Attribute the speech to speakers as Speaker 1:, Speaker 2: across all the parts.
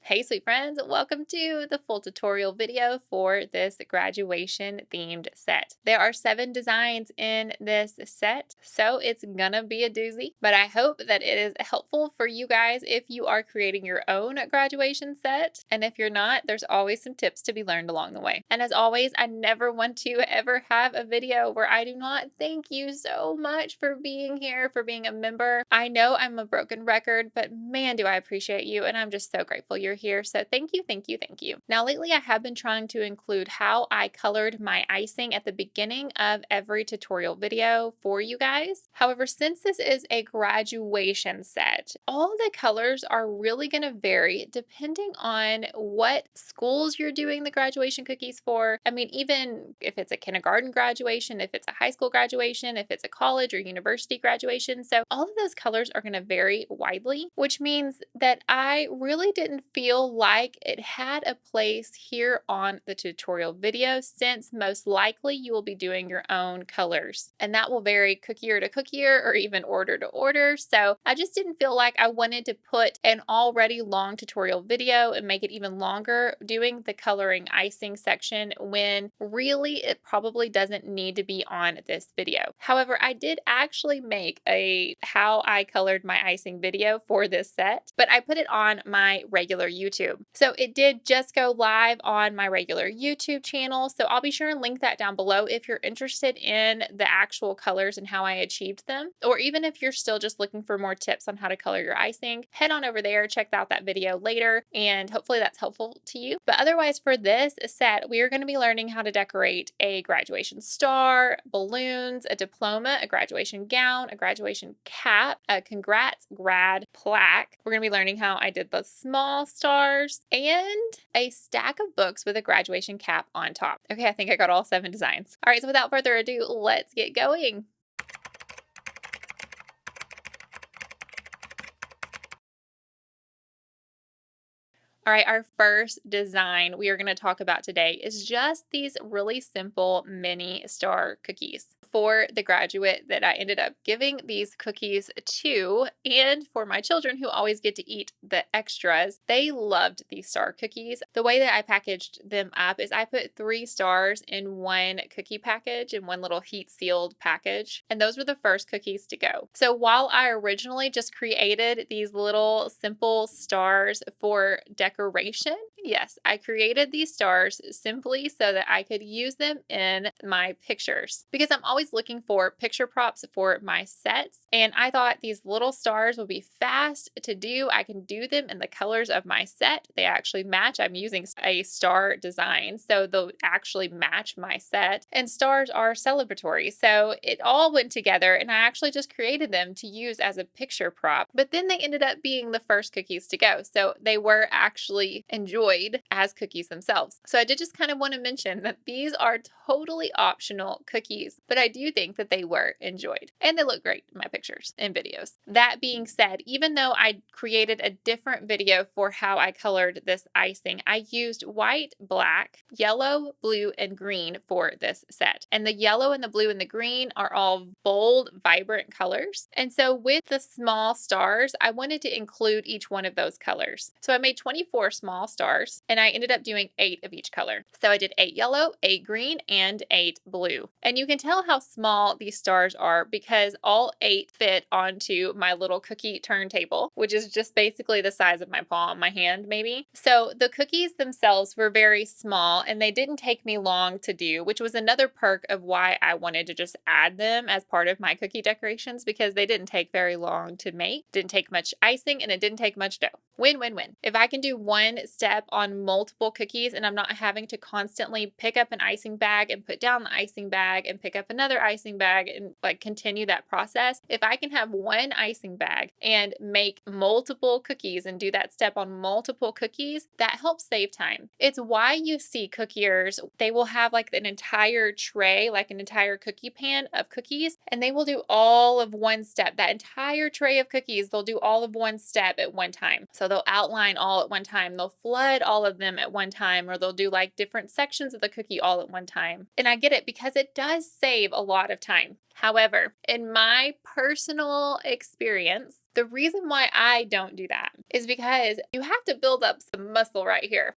Speaker 1: Hey sweet friends, welcome to the full tutorial video for this graduation themed set. There are 7 designs in this set, so it's gonna be a doozy, but I hope that it is helpful for you guys if you are creating your own graduation set, and if you're not, there's always some tips to be learned along the way. And as always, I never want to ever have a video where I do not thank you so much for being here, for being a member. I know I'm a broken record, but man, do I appreciate you, and I'm just so grateful you're here. So thank you, thank you, thank you. Now, lately I have been trying to include how I colored my icing at the beginning of every tutorial video for you guys. However, since this is a graduation set, all the colors are really going to vary depending on what schools you're doing the graduation cookies for. I mean, even if it's a kindergarten graduation, if it's a high school graduation, if it's a college or university graduation. So all of those colors are going to vary widely, which means that I really didn't feel like it had a place here on the tutorial video, since most likely you will be doing your own colors, and that will vary cookier to cookier or even order to order. So I just didn't feel like I wanted to put an already long tutorial video and make it even longer doing the coloring icing section when really it probably doesn't need to be on this video. However, I did actually make a how I colored my icing video for this set, but I put it on my regular YouTube. So it did just go live on my regular YouTube channel. So I'll be sure and link that down below if you're interested in the actual colors and how I achieved them. Or even if you're still just looking for more tips on how to color your icing, head on over there, check out that video later, and hopefully that's helpful to you. But otherwise, for this set, we are going to be learning how to decorate a graduation star, balloons, a diploma, a graduation gown, a graduation cap, a congrats grad plaque. We're going to be learning how I did the small stars, and a stack of books with a graduation cap on top. Okay, I think I got all 7 designs. All right, so without further ado, let's get going. All right, our first design we are going to talk about today is just these really simple mini star cookies. For the graduate that I ended up giving these cookies to, and for my children who always get to eat the extras, they loved these star cookies. The way that I packaged them up is I put 3 stars in one cookie package, in one little heat sealed package, and those were the first cookies to go. So while I originally just created these little simple stars for decoration, yes, I created these stars simply so that I could use them in my pictures, because I'm always looking for picture props for my sets, and I thought these little stars would be fast to do. I can do them in the colors of my set. They actually match. I'm using a star design, so they'll actually match my set, and stars are celebratory, so it all went together, and I actually just created them to use as a picture prop. But then they ended up being the first cookies to go, so they were actually enjoyed as cookies themselves. So I did just kind of want to mention that these are totally optional cookies, but I do think that they were enjoyed, and they look great in my pictures and videos. That being said, even though I created a different video for how I colored this icing, I used white, black, yellow, blue, and green for this set. And the yellow and the blue and the green are all bold, vibrant colors. And so with the small stars, I wanted to include each one of those colors. So I made 24 small stars, and I ended up doing 8 of each color. So I did 8 yellow, 8 green, and 8 blue. And you can tell how small these stars are because all 8 fit onto my little cookie turntable, which is just basically the size of my palm, my hand maybe. So the cookies themselves were very small, and they didn't take me long to do, which was another perk of why I wanted to just add them as part of my cookie decorations, because they didn't take very long to make. Didn't take much icing, and it didn't take much dough. Win, win, win. If I can do one step on multiple cookies and I'm not having to constantly pick up an icing bag and put down the icing bag and pick up another icing bag and like continue that process, if I can have one icing bag and make multiple cookies and do that step on multiple cookies, that helps save time. It's why you see cookiers, they will have like an entire tray, like an entire cookie pan of cookies, and they will do all of one step. That entire tray of cookies, they'll do all of one step at one time. So they'll outline all at one time, they'll flood all of them at one time, or they'll do like different sections of the cookie all at one time. And I get it because it does save a lot of time. However, in my personal experience, The reason why I don't do that is because you have to build up some muscle right here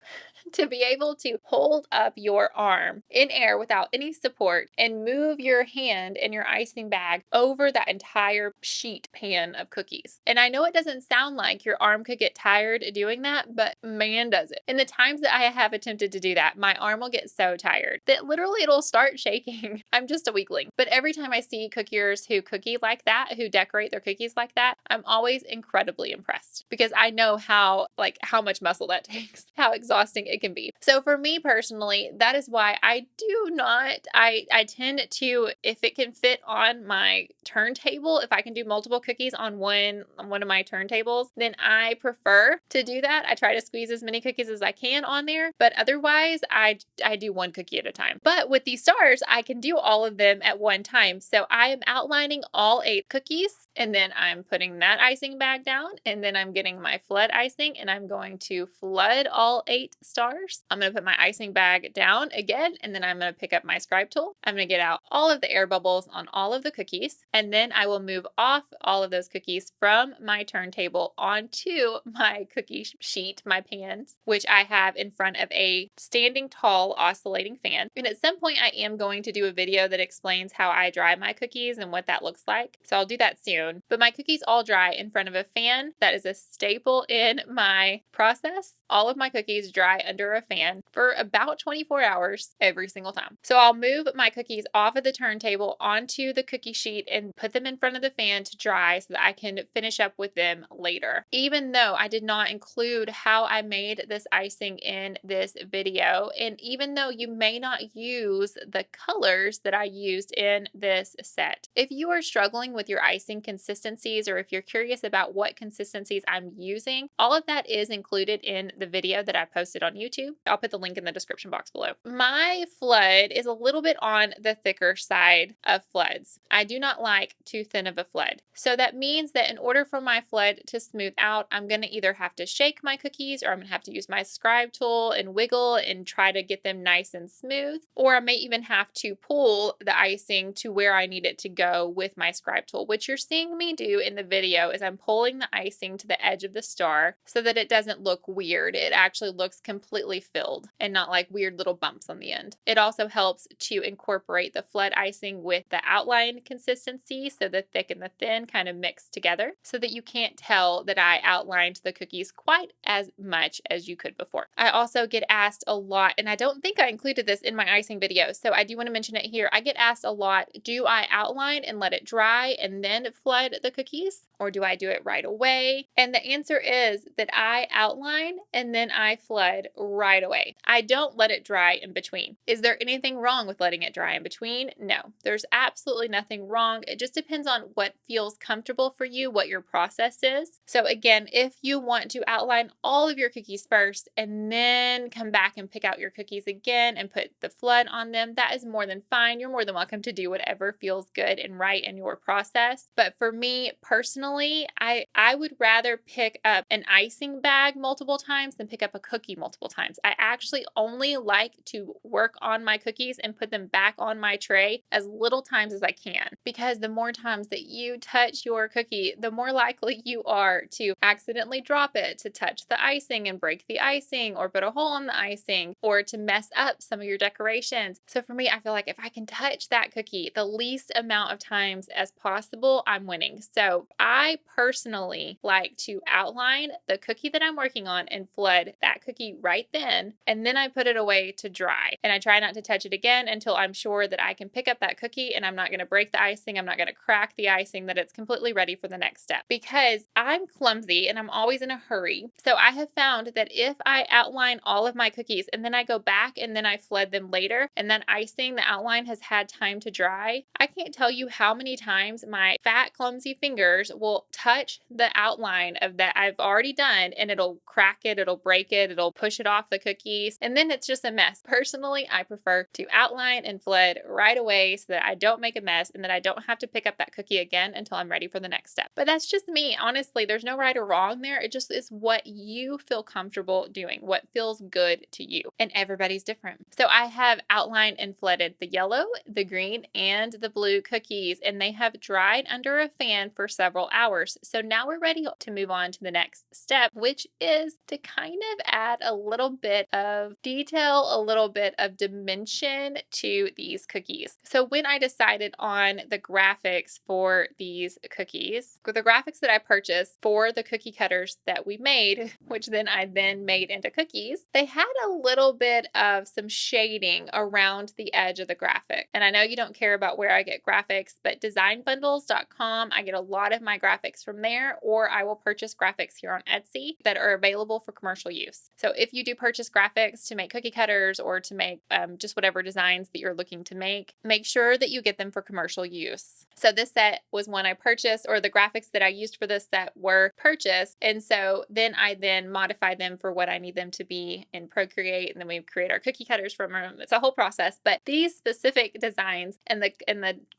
Speaker 1: to be able to hold up your arm in air without any support and move your hand in your icing bag over that entire sheet pan of cookies. And I know it doesn't sound like your arm could get tired doing that, but man, does it. In the times that I have attempted to do that, my arm will get so tired that literally it'll start shaking. I'm just a weakling. But every time I see cookiers who cookie like that, who decorate their cookies like that, I'm always incredibly impressed because I know how much muscle that takes, how exhausting it can be. So for me personally, that is why I do not, I tend to, if it can fit on my turntable, if I can do multiple cookies on one of my turntables, then I prefer to do that. I try to squeeze as many cookies as I can on there, but otherwise I do one cookie at a time. But with these stars, I can do all of them at one time. So I am outlining all 8 cookies, and then I'm putting that icing bag down, and then I'm getting my flood icing, and I'm going to flood all 8 stars. I'm going to put my icing bag down again, and then I'm going to pick up my scribe tool. I'm going to get out all of the air bubbles on all of the cookies, and then I will move off all of those cookies from my turntable onto my cookie sheet, my pans, which I have in front of a standing tall oscillating fan. And at some point I am going to do a video that explains how I dry my cookies and what that looks like. So I'll do that soon. But my cookies all dry in front of a fan. That is a staple in my process. All of my cookies dry under a fan for about 24 hours every single time. So I'll move my cookies off of the turntable onto the cookie sheet and put them in front of the fan to dry so that I can finish up with them later. Even though I did not include how I made this icing in this video, and even though you may not use the colors that I used in this set, if you are struggling with your icing consistencies, or if you're curious about what consistencies I'm using, all of that is included in the video that I posted on YouTube. I'll put the link in the description box below. My flood is a little bit on the thicker side of floods. I do not like too thin of a flood. So that means that in order for my flood to smooth out, I'm going to either have to shake my cookies, or I'm going to have to use my scribe tool and wiggle and try to get them nice and smooth, or I may even have to pull the icing to where I need it to go with my scribe tool. What you're seeing me do in the video is I'm pulling the icing to the edge of the star so that it doesn't look weird. It actually looks completely filled and not like weird little bumps on the end. It also helps to incorporate the flood icing with the outline consistency, so the thick and the thin kind of mix together, so that you can't tell that I outlined the cookies quite as much as you could before. I also get asked a lot, and I don't think I included this in my icing video, so I do want to mention it here. I get asked a lot, do I outline and let it dry and then flood the cookies, or do I do it right away? And the answer is that I outline and then I flood right away. I don't let it dry in between. Is there anything wrong with letting it dry in between? No, there's absolutely nothing wrong. It just depends on what feels comfortable for you, what your process is. So again, if you want to outline all of your cookies first and then come back and pick out your cookies again and put the flood on them, that is more than fine. You're more than welcome to do whatever feels good and right in your process. But for me personally, I would rather pick up an icing bag multiple times than pick up a cookie multiple times. I actually only like to work on my cookies and put them back on my tray as little times as I can, because the more times that you touch your cookie, the more likely you are to accidentally drop it, to touch the icing and break the icing, or put a hole in the icing, or to mess up some of your decorations. So for me, I feel like if I can touch that cookie the least amount of times as possible, I'm winning. So I personally like to outline the cookie that I'm working on and flood that cookie right then, and then I put it away to dry. And I try not to touch it again until I'm sure that I can pick up that cookie and I'm not going to break the icing, I'm not going to crack the icing, that it's completely ready for the next step. Because I'm clumsy and I'm always in a hurry. So I have found that if I outline all of my cookies and then I go back and then I flood them later, and that icing, the outline, has had time to dry, I can't tell you how many times my fat, clumsy fingers will touch the outline of that I've already done, and it'll crack it, it'll break it, it'll push it off the cookies, and then it's just a mess. Personally, I prefer to outline and flood right away so that I don't make a mess and that I don't have to pick up that cookie again until I'm ready for the next step. But that's just me. Honestly, there's no right or wrong there. It just is what you feel comfortable doing, what feels good to you. And everybody's different. So I have outlined and flooded the yellow, the green, and the blue cookies, and they have dried under a fan for several hours. flowers. So now we're ready to move on to the next step, which is to kind of add a little bit of detail, a little bit of dimension to these cookies. So when I decided on the graphics for these cookies, the graphics that I purchased for the cookie cutters that we made, which then I made into cookies, they had a little bit of some shading around the edge of the graphic. And I know you don't care about where I get graphics, but designbundles.com, I get a lot of my graphics from there, or I will purchase graphics here on Etsy that are available for commercial use. So if you do purchase graphics to make cookie cutters or to make just whatever designs that you're looking to make sure that you get them for commercial use. So this set was one I purchased, or the graphics that I used for this set were purchased. And so then I modify them for what I need them to be in Procreate, and then we create our cookie cutters from them. It's a whole process, but these specific designs and the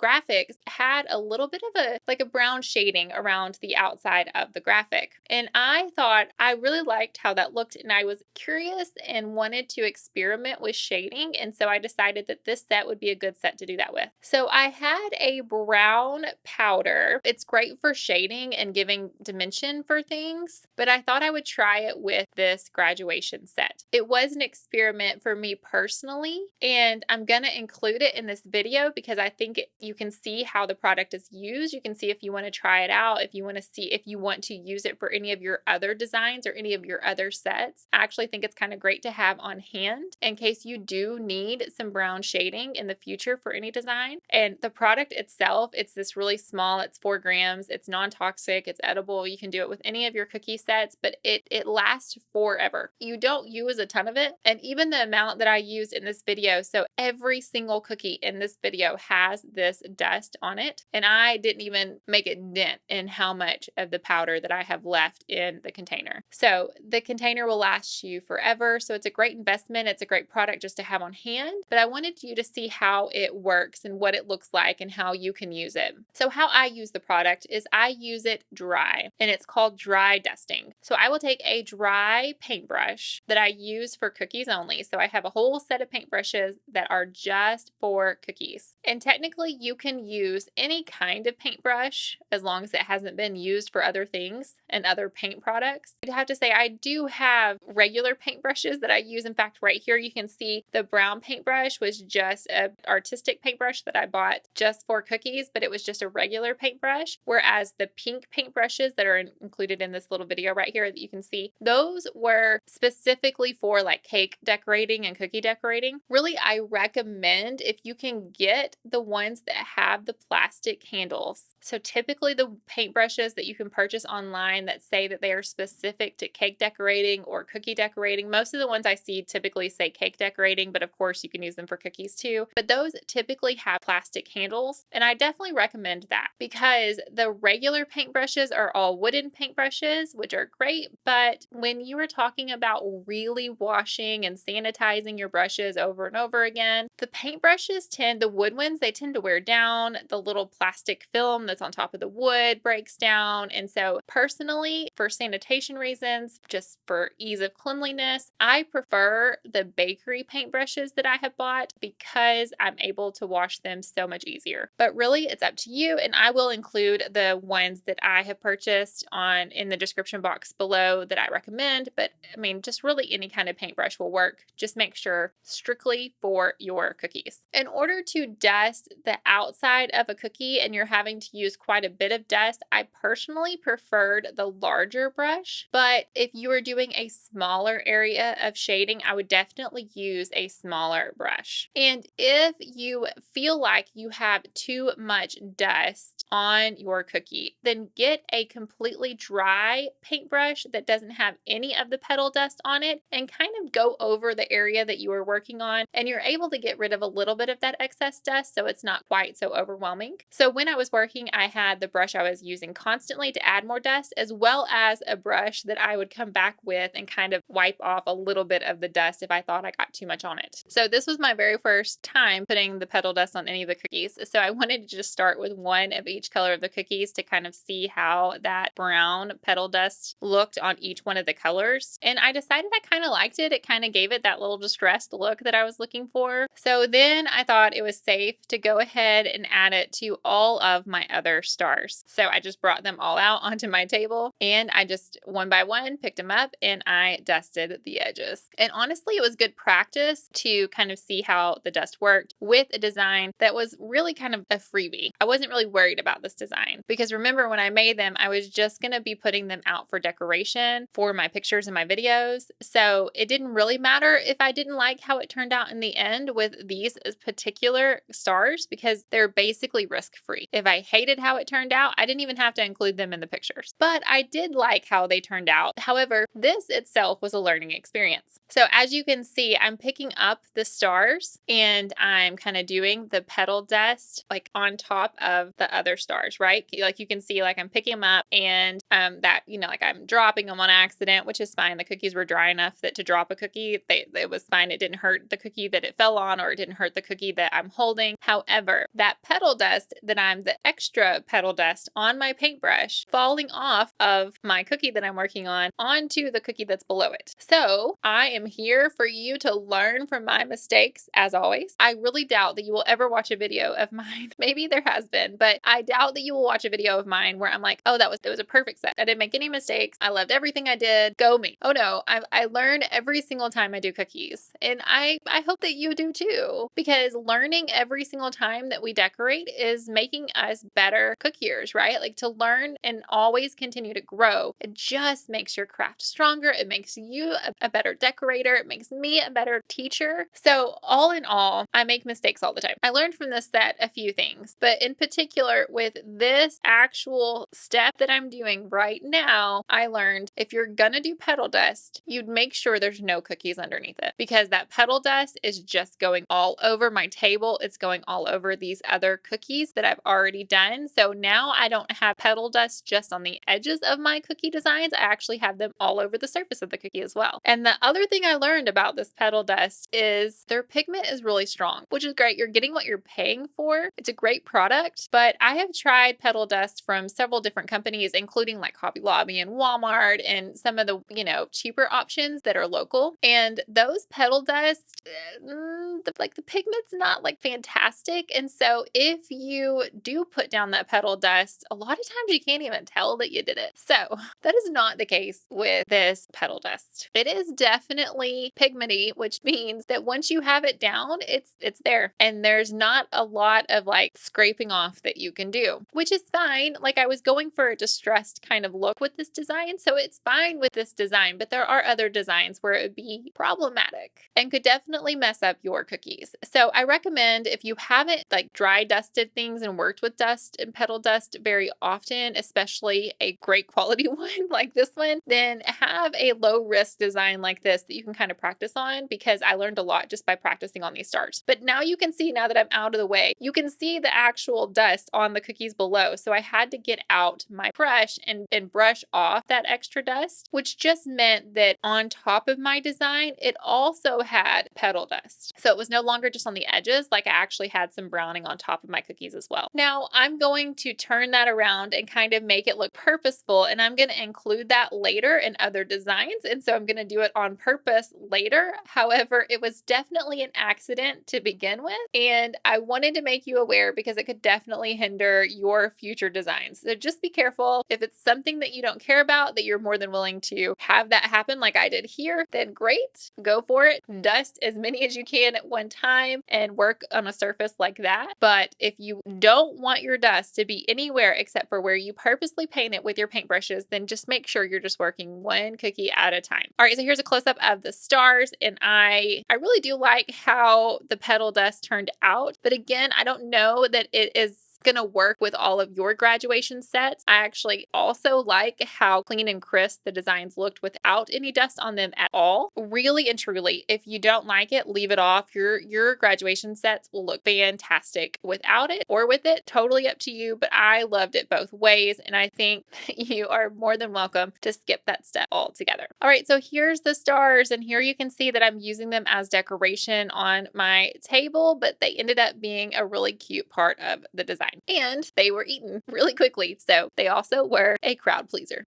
Speaker 1: graphics had a little bit of a brown shading around the outside of the graphic. And I thought I really liked how that looked, and I was curious and wanted to experiment with shading. And so I decided that this set would be a good set to do that with. So I had a brown powder. It's great for shading and giving dimension for things, but I thought I would try it with this graduation set. It was an experiment for me personally, and I'm going to include it in this video because I think you can see how the product is used. You can see if you want to try it out, if you want to see if you want to use it for any of your other designs or any of your other sets. I actually think it's kind of great to have on hand in case you do need some brown shading in the future for any design. And the product itself, it's this really small, it's 4 grams, it's non-toxic, it's edible. You can do it with any of your cookie sets, but it lasts forever. You don't use a ton of it. And even the amount that I used in this video, so every single cookie in this video has this dust on it. And I didn't even make a dent in how much of the powder that I have left in the container. So the container will last you forever. So it's a great investment. It's a great product just to have on hand. But I wanted you to see how it works and what it looks like and how you can use it. So how I use the product is I use it dry, and it's called dry dusting. So I will take a dry paintbrush that I use for cookies only. So I have a whole set of paintbrushes that are just for cookies. And technically you can use any kind of paintbrush as long as it hasn't been used for other things and other paint products. I have to say I do have regular paintbrushes that I use. In fact, right here you can see the brown paintbrush was just an artistic paintbrush that I bought just for cookies, but it was just a regular paintbrush. Whereas the pink paintbrushes that are included in this little video right here that you can see, those were specifically for like cake decorating and cookie decorating. Really, I recommend if you can get the ones that have the plastic handles. So typically the paintbrushes that you can purchase online that say that they are specific to cake decorating or cookie decorating, most of the ones I see typically say cake decorating, but of course you can use them for cookies too. But those typically have plastic handles, and I definitely recommend that because the regular paintbrushes are all wooden paintbrushes, which are great, but when you are talking about really washing and sanitizing your brushes over and over again, the paintbrushes the wood ones, they tend to wear down. The little plastic film that's on top of the wood breaks down. And so personally, for sanitation reasons, just for ease of cleanliness, I prefer the bakery paintbrushes that I have bought because I'm able to wash them so much easier. But really, it's up to you, and I will include the ones that I have purchased in the description box below that I recommend. But I mean, just really any kind of paintbrush will work. Just make sure strictly for your cookies. In order to dust the outside of a cookie and you're having to use quite a bit of dust, I personally preferred the larger brush. But if you are doing a smaller area of shading, I would definitely use a smaller brush. And if you feel like you have too much dust on your cookie, then get a completely dry paintbrush that doesn't have any of the petal dust on it and kind of go over the area that you are working on, and you're able to get rid of a little bit of that excess dust so it's not quite so overwhelming. So when I was working, I had the brush I was using constantly to add more dust, as well as a brush that I would come back with and kind of wipe off a little bit of the dust if I thought I got too much on it. So this was my very first time putting the petal dust on any of the cookies. So I wanted to just start with one of each color of the cookies to kind of see how that brown petal dust looked on each one of the colors. And I decided I kind of liked it. It kind of gave it that little distressed look that I was looking for. So then I thought it was safe to go ahead and add it to all of my other stars. So I just brought them all out onto my table and I just one by one picked them up and I dusted the edges. And honestly, it was good practice to kind of see how the dust worked with a design that was really kind of a freebie. I wasn't really worried about this design because remember when I made them, I was just going to be putting them out for decoration for my pictures and my videos. So it didn't really matter if I didn't like how it turned out in the end with these particular stars because they're basically risk-free. If I hated how it turned out, I didn't even have to include them in the pictures. But I did like how they turned out. However, this itself was a learning experience. So as you can see, I'm picking up the stars and I'm kind of doing the petal dust like on top of the other stars, right? Like you can see like I'm picking them up and that, like I'm dropping them on accident, which is fine. The cookies were dry enough that to drop a cookie, it was fine. It didn't hurt the cookie that it fell on or it didn't hurt the cookie that I'm holding. However, that petal dust the extra petal dust on my paintbrush falling off of my cookie that I'm working on onto the cookie that's below it. So I am here for you to learn from my mistakes as always. I really doubt that you will ever watch a video of mine. Maybe there has been, but I doubt that you will watch a video of mine where I'm like, oh, it was a perfect set. I didn't make any mistakes. I loved everything I did. Go me. Oh no, I learn every single time I do cookies. And I hope that you do too, because learning every single time that we decorate is making us better cookiers, right? Like to learn and always continue to grow. It just makes your craft stronger. It makes you a better decorator. It makes me a better teacher. So all in all, I make mistakes all the time. I learned from this set a few things, but in particular with this actual step that I'm doing right now, I learned if you're gonna do petal dust, you'd make sure there's no cookies underneath it because that petal dust is just going all over my table. It's going all over these other cookies that I've already done. So now I don't have petal dust just on the edges of my cookie designs. I actually have them all over the surface of the cookie as well. And the other thing I learned about this petal dust is their pigment is really strong, which is great. You're getting what you're paying for. It's a great product, but I have tried petal dust from several different companies, including like Hobby Lobby and Walmart and some of the, cheaper options that are local. And those petal dust, the pigment's not like fantastic. And so if you do put down that petal dust, a lot of times you can't even tell that you did it. So that is not the case with this petal dust. It is definitely pigmenty, which means that once you have it down, it's there. And there's not a lot of like scraping off that you can do, which is fine. Like I was going for a distressed kind of look with this design. So it's fine with this design, but there are other designs where it would be problematic and could definitely mess up your cookies. So I recommend if you haven't like dry dusted things and worked with dust and petal dust very often, especially a great quality one like this one, then have a low risk design like this that you can kind of practice on because I learned a lot just by practicing on these stars. But now you can see, now that I'm out of the way, you can see the actual dust on the cookies below. So I had to get out my brush and brush off that extra dust, which just meant that on top of my design, it also had petal dust. So it was no longer just on the edges, like I actually had some browning on top of my cookies as well. Now I'm going to turn that around and kind of make it look purposeful, and I'm going to include that later in other designs. And so I'm going to do it on purpose later. However, it was definitely an accident to begin with, and I wanted to make you aware because it could definitely hinder your future designs. So just be careful. If it's something that you don't care about, that you're more than willing to have that happen like I did here, then great, go for it. Dust as many as you can at one time and work on a surface like that. But if you don't want your dust to be anywhere except for where you purposely paint it with your paintbrushes, then just make sure you're just working one cookie at a time. All right, so here's a close-up of the stars, and I really do like how the petal dust turned out. But again, I don't know that it is going to work with all of your graduation sets. I actually also like how clean and crisp the designs looked without any dust on them at all. Really and truly, if you don't like it, leave it off. Your graduation sets will look fantastic without it or with it. Totally up to you, but I loved it both ways, and I think you are more than welcome to skip that step altogether. All right, so here's the stars, and here you can see that I'm using them as decoration on my table, but they ended up being a really cute part of the design. And they were eaten really quickly, so they also were a crowd pleaser.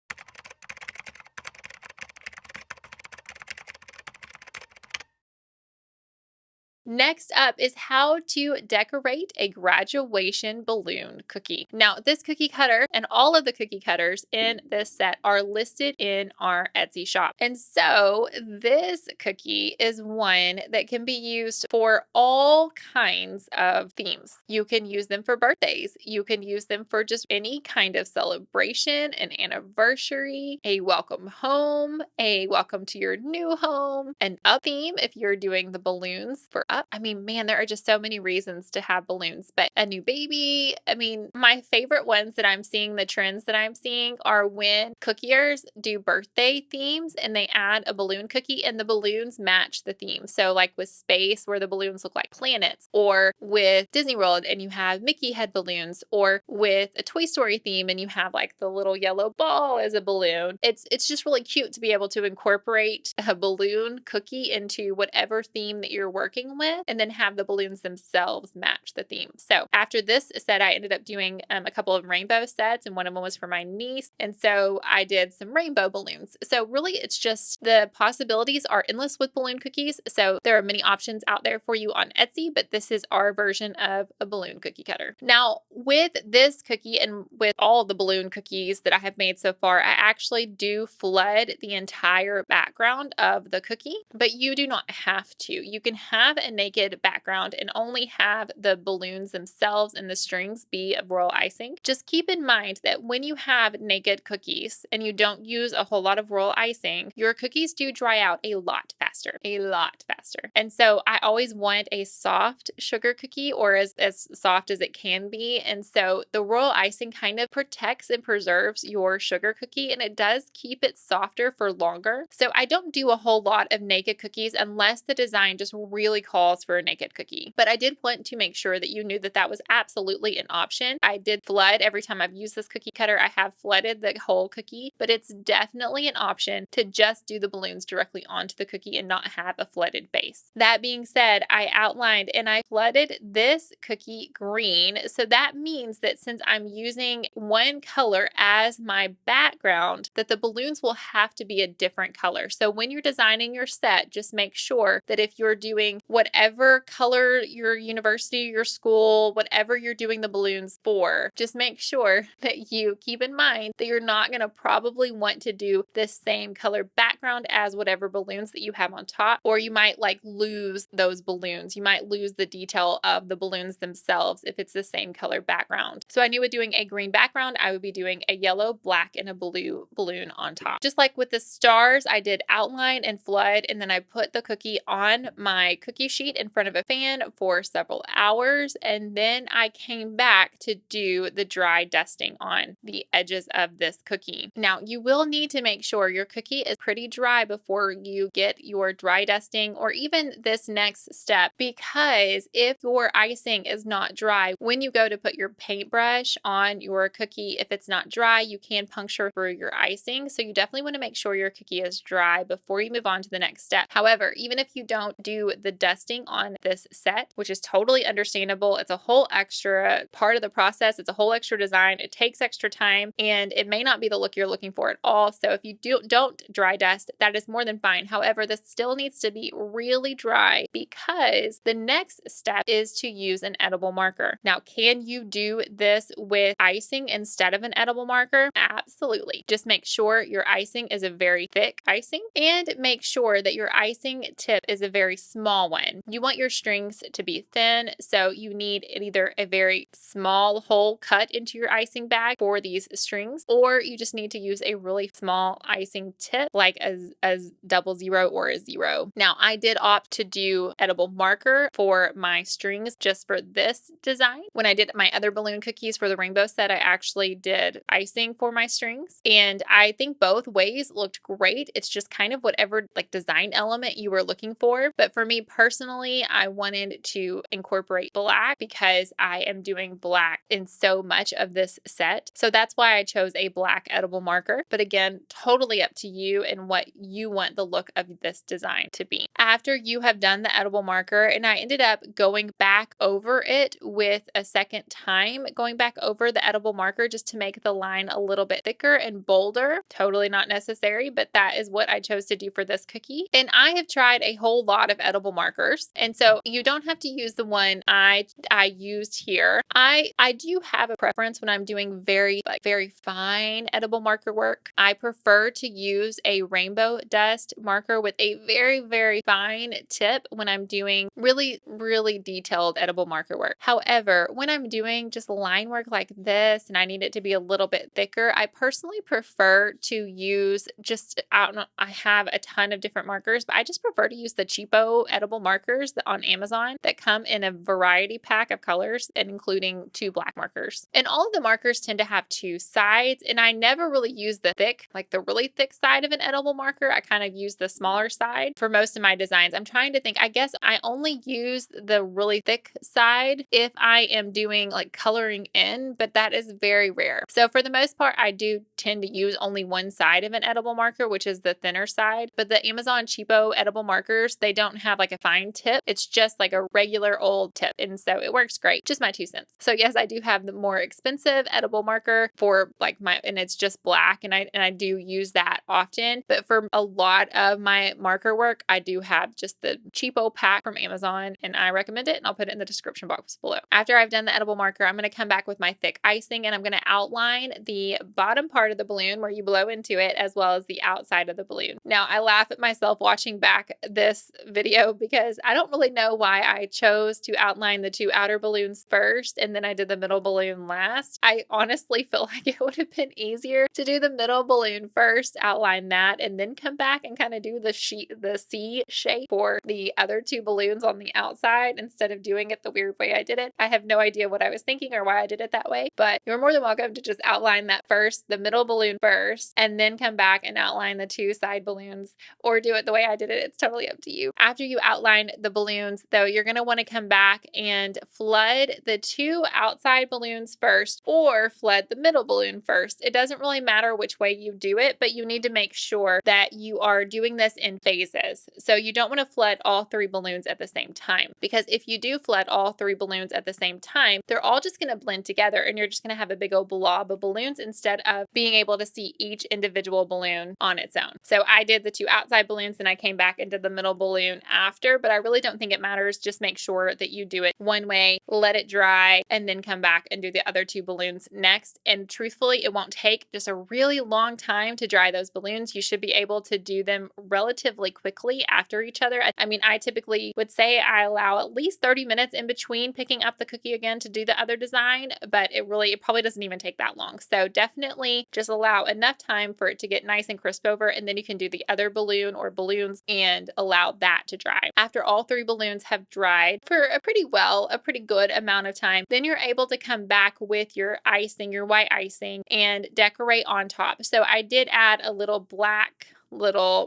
Speaker 1: Next up is how to decorate a graduation balloon cookie. Now, this cookie cutter and all of the cookie cutters in this set are listed in our Etsy shop. And so this cookie is one that can be used for all kinds of themes. You can use them for birthdays. You can use them for just any kind of celebration, an anniversary, a welcome home, a welcome to your new home, an up theme if you're doing the balloons for up. I mean, man, there are just so many reasons to have balloons, but a new baby. I mean, my favorite ones that I'm seeing, the trends that I'm seeing are when cookiers do birthday themes and they add a balloon cookie and the balloons match the theme. So like with space where the balloons look like planets, or with Disney World and you have Mickey head balloons, or with a Toy Story theme and you have like the little yellow ball as a balloon. It's just really cute to be able to incorporate a balloon cookie into whatever theme that you're working with and then have the balloons themselves match the theme. So after this set, I ended up doing a couple of rainbow sets, and one of them was for my niece. And so I did some rainbow balloons. So really it's just the possibilities are endless with balloon cookies. So there are many options out there for you on Etsy, but this is our version of a balloon cookie cutter. Now with this cookie and with all the balloon cookies that I have made so far, I actually do flood the entire background of the cookie, but you do not have to. You can have a naked background and only have the balloons themselves and the strings be of royal icing. Just keep in mind that when you have naked cookies and you don't use a whole lot of royal icing, your cookies do dry out a lot faster. And so I always want a soft sugar cookie, or as soft as it can be. And so the royal icing kind of protects and preserves your sugar cookie, and it does keep it softer for longer. So I don't do a whole lot of naked cookies unless the design just really calls for a naked cookie. But I did want to make sure that you knew that that was absolutely an option. I did flood every time I've used this cookie cutter. I have flooded the whole cookie, but it's definitely an option to just do the balloons directly onto the cookie and not have a flooded base. That being said, I outlined and I flooded this cookie green. So that means that since I'm using one color as my background, that the balloons will have to be a different color. So when you're designing your set, just make sure that if you're doing whatever color your university, your school, whatever you're doing the balloons for, just make sure that you keep in mind that you're not going to probably want to do the same color background as whatever balloons that you have on top, or you might like lose those balloons. You might lose the detail of the balloons themselves if it's the same color background. So I knew with doing a green background, I would be doing a yellow, black, and a blue balloon on top. Just like with the stars, I did outline and flood, and then I put the cookie on my cookie sheet in front of a fan for several hours, and then I came back to do the dry dusting on the edges of this cookie. Now, you will need to make sure your cookie is pretty dry before you get your dry dusting or even this next step, because if your icing is not dry, when you go to put your paintbrush on your cookie, if it's not dry, you can puncture through your icing. So you definitely want to make sure your cookie is dry before you move on to the next step. However, even if you don't do the dusting on this set, which is totally understandable, it's a whole extra part of the process. It's a whole extra design. It takes extra time and it may not be the look you're looking for at all. So if you don't dry dust, that is more than fine. However, this still needs to be really dry because the next step is to use an edible marker. Now, can you do this with icing instead of an edible marker? Absolutely. Just make sure your icing is a very thick icing and make sure that your icing tip is a very small one. You want your strings to be thin, so you need either a very small hole cut into your icing bag for these strings, or you just need to use a really small icing tip like a 00 or a 0. Now, I did opt to do edible marker for my strings just for this design. When I did my other balloon cookies for the rainbow set, I actually did icing for my strings, and I think both ways looked great. It's just kind of whatever like design element you were looking for. But for me personally, I wanted to incorporate black because I am doing black in so much of this set. So that's why I chose a black edible marker. But again, totally up to you and what you want the look of this design to be. After you have done the edible marker, and I ended up going back over it with a second time, going back over the edible marker just to make the line a little bit thicker and bolder. Totally not necessary, but that is what I chose to do for this cookie. And I have tried a whole lot of edible markers. first. And so you don't have to use the one I used here. I do have a preference when I'm doing very fine edible marker work. I prefer to use a rainbow dust marker with a very fine tip when I'm doing really detailed edible marker work. However, when I'm doing just line work like this and I need it to be a little bit thicker, I personally prefer to use I have a ton of different markers, but I just prefer to use the cheapo edible markers on Amazon that come in a variety pack of colors and including 2 black markers. And all of the markers tend to have 2 sides, and I never really use the really thick side of an edible marker. I kind of use the smaller side for most of my designs. I'm trying to think, I guess I only use the really thick side if I am doing like coloring in, but that is very rare. So for the most part, I do tend to use only one side of an edible marker, which is the thinner side. But the Amazon cheapo edible markers, they don't have like a fine tip. It's just like a regular old tip. And so it works great. Just my 2 cents. So yes, I do have the more expensive edible marker for and it's just black. And I do use that often. But for a lot of my marker work, I do have just the cheapo pack from Amazon, and I recommend it, and I'll put it in the description box below. After I've done the edible marker, I'm going to come back with my thick icing, and I'm going to outline the bottom part of the balloon where you blow into it, as well as the outside of the balloon. Now, I laugh at myself watching back this video because I don't really know why I chose to outline the 2 outer balloons first, and then I did the middle balloon last. I honestly feel like it would have been easier to do the middle balloon first, outline that, and then come back and kind of do the C shape for the other 2 balloons on the outside instead of doing it the weird way I did it. I have no idea what I was thinking or why I did it that way, but you're more than welcome to just outline that first, the middle balloon first, and then come back and outline the 2 side balloons, or do it the way I did it. It's totally up to you. After you outline the balloons, though, you're going to want to come back and flood the 2 outside balloons first, or flood the middle balloon first. It doesn't really matter which way you do it, but you need to make sure that you are doing this in phases. So you don't want to flood all 3 balloons at the same time, because if you do flood all 3 balloons at the same time, they're all just going to blend together and you're just going to have a big old blob of balloons instead of being able to see each individual balloon on its own. So I did the 2 outside balloons and I came back and did the middle balloon after, but I really don't think it matters. Just make sure that you do it one way, let it dry, and then come back and do the other 2 balloons next. And truthfully, it won't take just a really long time to dry those balloons. You should be able to do them relatively quickly after each other. I mean, I typically would say I allow at least 30 minutes in between picking up the cookie again to do the other design, but it probably doesn't even take that long. So definitely just allow enough time for it to get nice and crisp over, and then you can do the other balloon or balloons and allow that to dry. After all 3 balloons have dried for a pretty good amount of time, then you're able to come back with your icing, your white icing, and decorate on top. So I did add a little black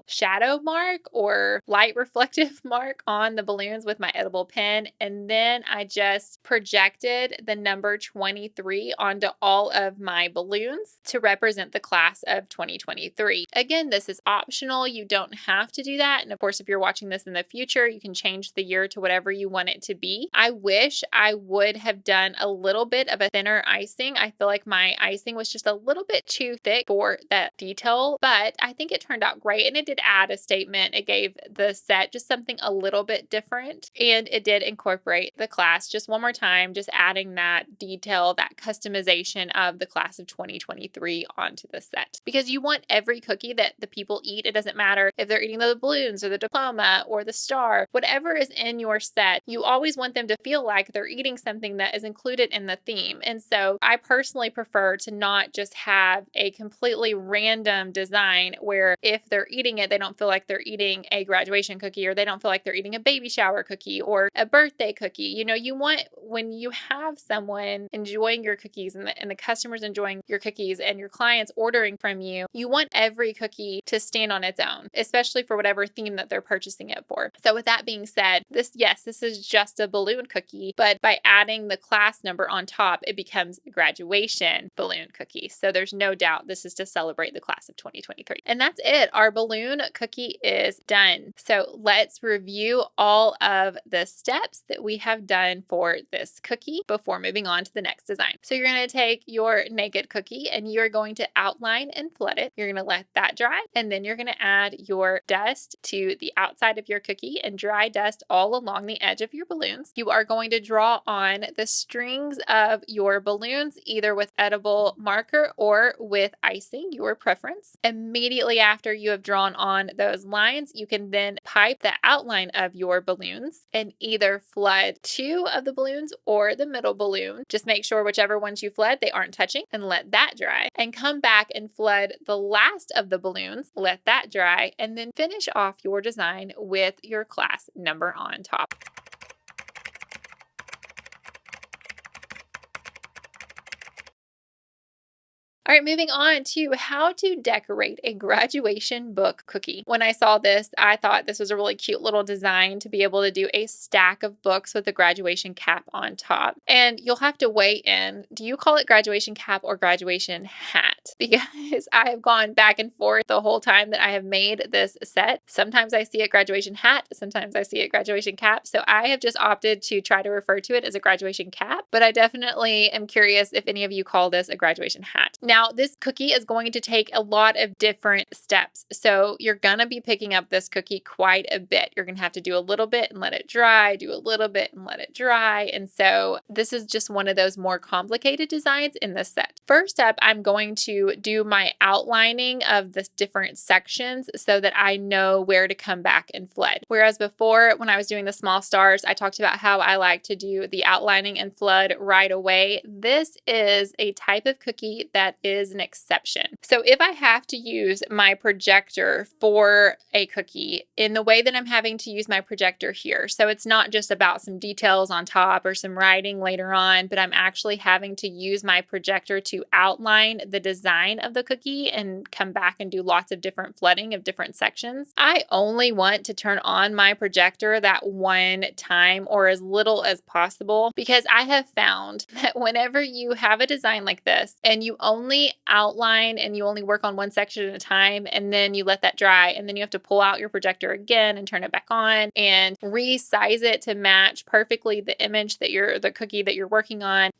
Speaker 1: shadow mark or light reflective mark on the balloons with my edible pen, and then I just projected the number 23 onto all of my balloons to represent the class of 2023. Again, this is optional. You don't have to do that, and of course, if you're watching this in the future, you can change the year to whatever you want it to be. I wish I would have done a little bit of a thinner icing. I feel like my icing was just a little bit too thick for that detail, but I think it turned out great, and it did add a statement. It gave the set just something a little bit different, and it did incorporate the class just one more time, just adding that detail, that customization of the class of 2023 onto the set, because you want every cookie that the people eat. It doesn't matter if they're eating the balloons or the diploma or the star, whatever is in your set, you always want them to feel like they're eating something that is included in the theme. And so I personally prefer to not just have a completely random design where if they're eating it, they don't feel like they're eating a graduation cookie, or they don't feel like they're eating a baby shower cookie or a birthday cookie. You know, you want, when you have someone enjoying your cookies and the customers enjoying your cookies and your clients ordering from you, you want every cookie to stand on its own, especially for whatever theme that they're purchasing it for. So with that being said, this is just a balloon cookie, but by adding the class number on top, it becomes a graduation balloon cookie. So there's no doubt this is to celebrate the class of 2023. And that's it. Our balloon cookie is done. So let's review all of the steps that we have done for this cookie before moving on to the next design. So you're going to take your naked cookie and you're going to outline and flood it. You're going to let that dry, and then you're going to add your dust to the outside of your cookie and dry dust all along the edge of your balloons. You are going to draw on the strings of your balloons either with edible marker or with icing, your preference. Immediately after you have drawn on those lines, you can then pipe the outline of your balloons and either flood 2 of the balloons or the middle balloon. Just make sure whichever ones you flood, they aren't touching, and let that dry. And come back and flood the last of the balloons, let that dry, and then finish off your design with your class number on top. All right, moving on to how to decorate a graduation book cookie. When I saw this, I thought this was a really cute little design to be able to do a stack of books with a graduation cap on top. And you'll have to weigh in. Do you call it graduation cap or graduation hat? Because I have gone back and forth the whole time that I have made this set. Sometimes I see it graduation hat, sometimes I see it graduation cap. So I have just opted to try to refer to it as a graduation cap, but I definitely am curious if any of you call this a graduation hat. Now, this cookie is going to take a lot of different steps. So you're going to be picking up this cookie quite a bit. You're going to have to do a little bit and let it dry, do a little bit and let it dry. And so this is just one of those more complicated designs in this set. First up, I'm going to do my outlining of the different sections so that I know where to come back and flood. Whereas before, when I was doing the small stars, I talked about how I like to do the outlining and flood right away. This is a type of cookie that is an exception. So if I have to use my projector for a cookie in the way that I'm having to use my projector here, so it's not just about some details on top or some writing later on, but I'm actually having to use my projector to outline the design of the cookie and come back and do lots of different flooding of different sections. I only want to turn on my projector that one time or as little as possible, because I have found that whenever you have a design like this and you only outline and you only work on one section at a time, and then you let that dry, and then you have to pull out your projector again and turn it back on and resize it to match perfectly the image that the cookie that you're working on.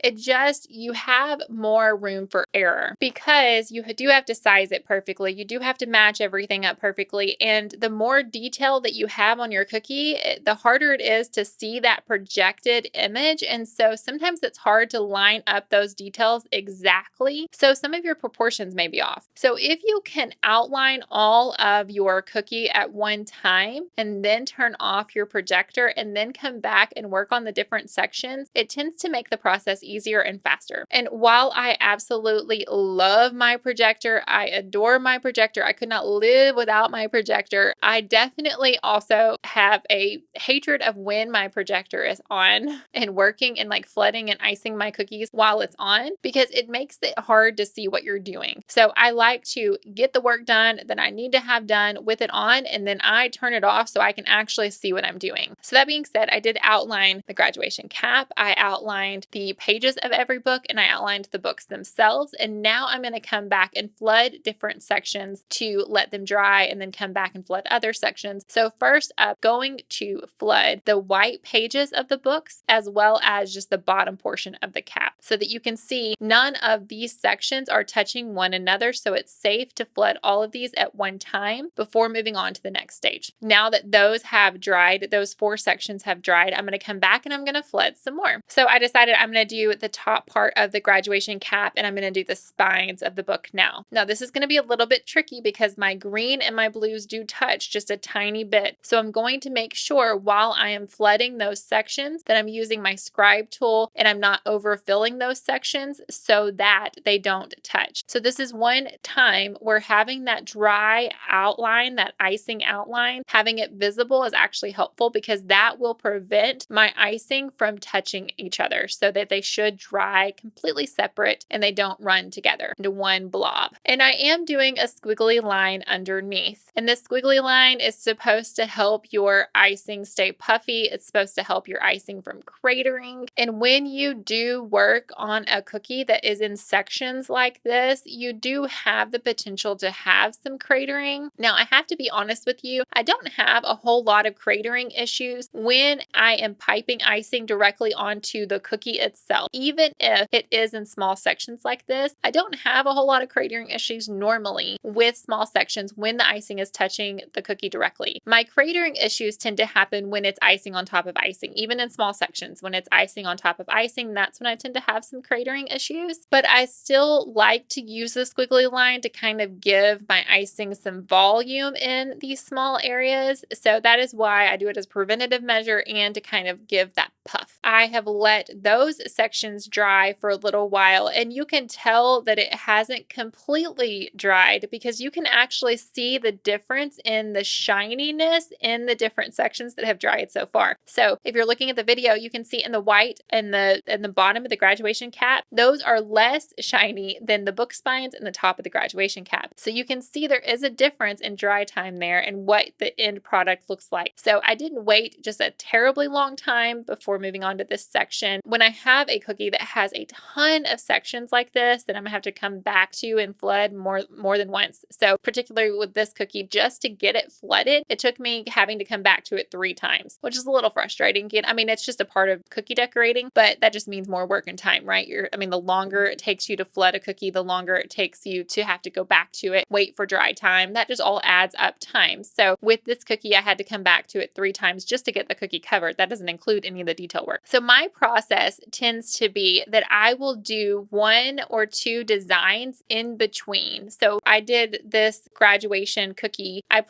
Speaker 1: You have more room for error because you do have to size it perfectly. You do have to match everything up perfectly. And the more detail that you have on your cookie, the harder it is to see that projected image. And so sometimes it's hard to line up those details exactly. So some of your proportions may be off. So if you can outline all of your cookie at one time and then turn off your projector and then come back and work on the different sections, it tends to make the process easier and faster. And while I absolutely love my projector, I adore my projector, I could not live without my projector, I definitely also have a hatred of when my projector is on and working and like flooding and icing my cookies while it's on, because it makes it hard to see what you're doing. So I like to get the work done that I need to have done with it on, and then I turn it off so I can actually see what I'm doing. So that being said, I did outline the graduation cap, I outlined the pages of every book, and I outlined the books themselves. And now I'm going to come back and flood different sections to let them dry and then come back and flood other sections. So first up, going to flood the white pages of the books as well as just the bottom portion of the cap so that you can see none of these sections are touching one another. So it's safe to flood all of these at one time before moving on to the next stage. Now that those have dried, those 4 sections have dried, I'm going to come back and I'm going to flood some more. So I decided I'm going to do the top part of the graduation cap and I'm going to do the spines of the book now. Now this is going to be a little bit tricky because my green and my blues do touch just a tiny bit. So I'm going to make sure while I am flooding those sections that I'm using my scribe tool and I'm not overfilling those sections so that they don't touch. So this is one time where having that dry outline, that icing outline, having it visible is actually helpful because that will prevent my icing from touching each other so that they should dry completely separate and they don't run together into one blob. And I am doing a squiggly line underneath. And this squiggly line is supposed to help your icing stay puffy. It's supposed to help your icing from cratering. And when you do work on a cookie that is in sections like this, you do have the potential to have some cratering. Now, I have to be honest with you, I don't have a whole lot of cratering issues when I am piping icing directly onto the cookie itself. Even if it is in small sections like this, I don't have a whole lot of cratering issues normally with small sections when the icing is touching the cookie directly. My cratering issues tend to happen when it's icing on top of icing, even in small sections. When it's icing on top of icing, that's when I tend to have some cratering issues. But I still like to use the squiggly line to kind of give my icing some volume in these small areas. So that is why I do it as a preventative measure and to kind of give that puff. I have let those sections dry for a little while, and you can tell that it hasn't completely dried because you can actually see the difference in the shininess in the different sections that have dried so far. So if you're looking at the video, you can see in the white and the bottom of the graduation cap, those are less shiny than the book spines and the top of the graduation cap. So you can see there is a difference in dry time there and what the end product looks like. So I didn't wait just a terribly long time before moving on to this section. When I have a cookie that has a ton of sections like this, then I'm gonna have to come back to and flood more than once. So particularly with this cookie, just to get it flooded, it took me having to come back to it 3 times, which is a little frustrating. I mean, it's just a part of cookie decorating, but that just means more work and time, right? The longer it takes you to flood a cookie, the longer it takes you to have to go back to it, wait for dry time. That just all adds up time. So with this cookie, I had to come back to it 3 times just to get the cookie covered. That doesn't include any of the detail work. So my process tends to be that I will do 1 or 2 designs in between. So I did this graduation cookie. I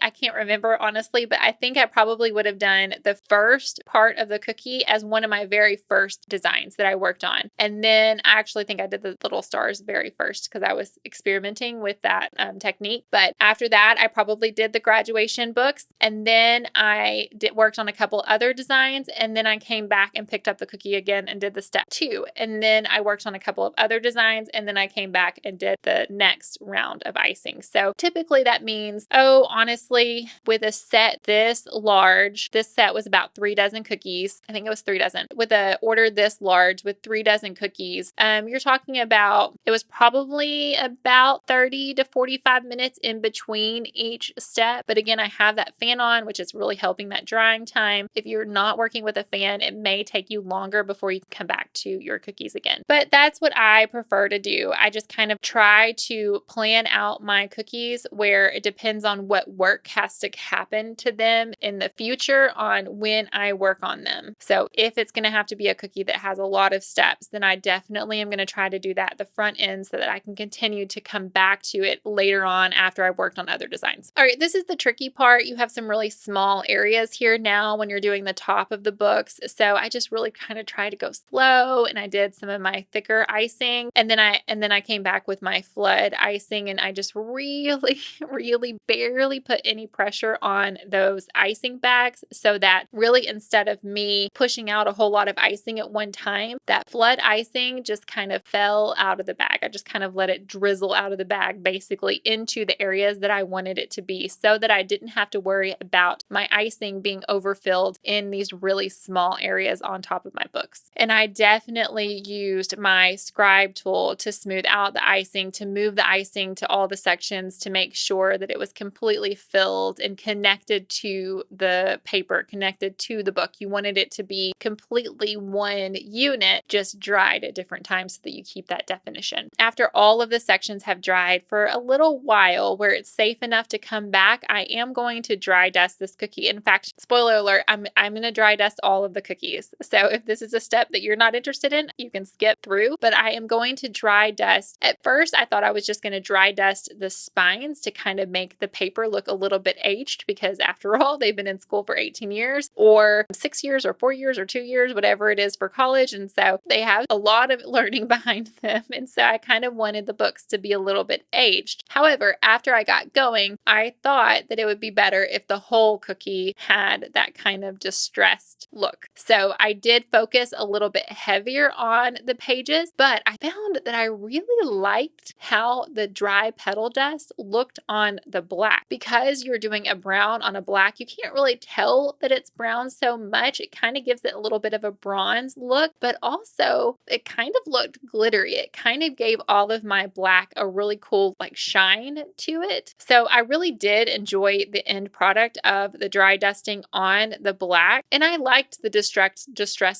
Speaker 1: can't remember honestly, but I think I probably would have done the first part of the cookie as one of my very first designs that I worked on. And then I actually think I did the little stars very first because I was experimenting with that technique. But after that, I probably did the graduation books. And then I worked on a couple other designs. And then I came back and picked up the cookie again and did the step 2. And then I worked on a couple of other designs. And then I came back and did the next round of icing. So typically that means, honestly, with a set this large, this set was about 3 dozen cookies. I think it was 3 dozen. With a order this large with 3 dozen cookies, you're talking about, it was probably about 30 to 45 minutes in between each step. But again, I have that fan on, which is really helping that drying time. If you're not working with a fan, it may take you longer before you can come back to your cookies again. But that's what I prefer to do. I just kind of try to plan out my cookies where it depends on what work has to happen to them in the future on when I work on them. So if it's going to have to be a cookie that has a lot of steps, then I definitely am going to try to do that at the front end so that I can continue to come back to it later on after I've worked on other designs. All right, this is the tricky part. You have some really small areas here now when you're doing the top of the books. So I just really kind of try to go slow, and I did some of my thicker icing, and then I came back with my flood icing, and I just really, really barely put any pressure on those icing bags so that really instead of me pushing out a whole lot of icing at one time, that flood icing just kind of fell out of the bag. I just kind of let it drizzle out of the bag basically into the areas that I wanted it to be so that I didn't have to worry about my icing being overfilled in these really small areas on top of my books. And I definitely used my scribe tool to smooth out the icing, to move the icing to all the sections to make sure that it was completely filled and connected to the paper, connected to the book. You wanted it to be completely one unit, just dried at different times so that you keep that definition. After all of the sections have dried for a little while where it's safe enough to come back, I am going to dry dust this cookie. In fact, spoiler alert, I'm going to dry dust all of the cookies. So if this is a step that you're not interested in, you can skip through, but I am going to dry dust. At first, I thought I was just going to dry dust the spines to kind of make the paper look a little bit aged because after all, they've been in school for 18 years or 6 years or 4 years or 2 years, whatever it is for college. And so they have a lot of learning behind them. And so I kind of wanted the books to be a little bit aged. However, after I got going, I thought that it would be better if the whole cookie had that kind of distressed look. So So I did focus a little bit heavier on the pages, but I found that I really liked how the dry petal dust looked on the black. Because you're doing a brown on a black, you can't really tell that it's brown so much. It kind of gives it a little bit of a bronze look, but also it kind of looked glittery. It kind of gave all of my black a really cool like shine to it. So I really did enjoy the end product of the dry dusting on the black, and I liked the distressed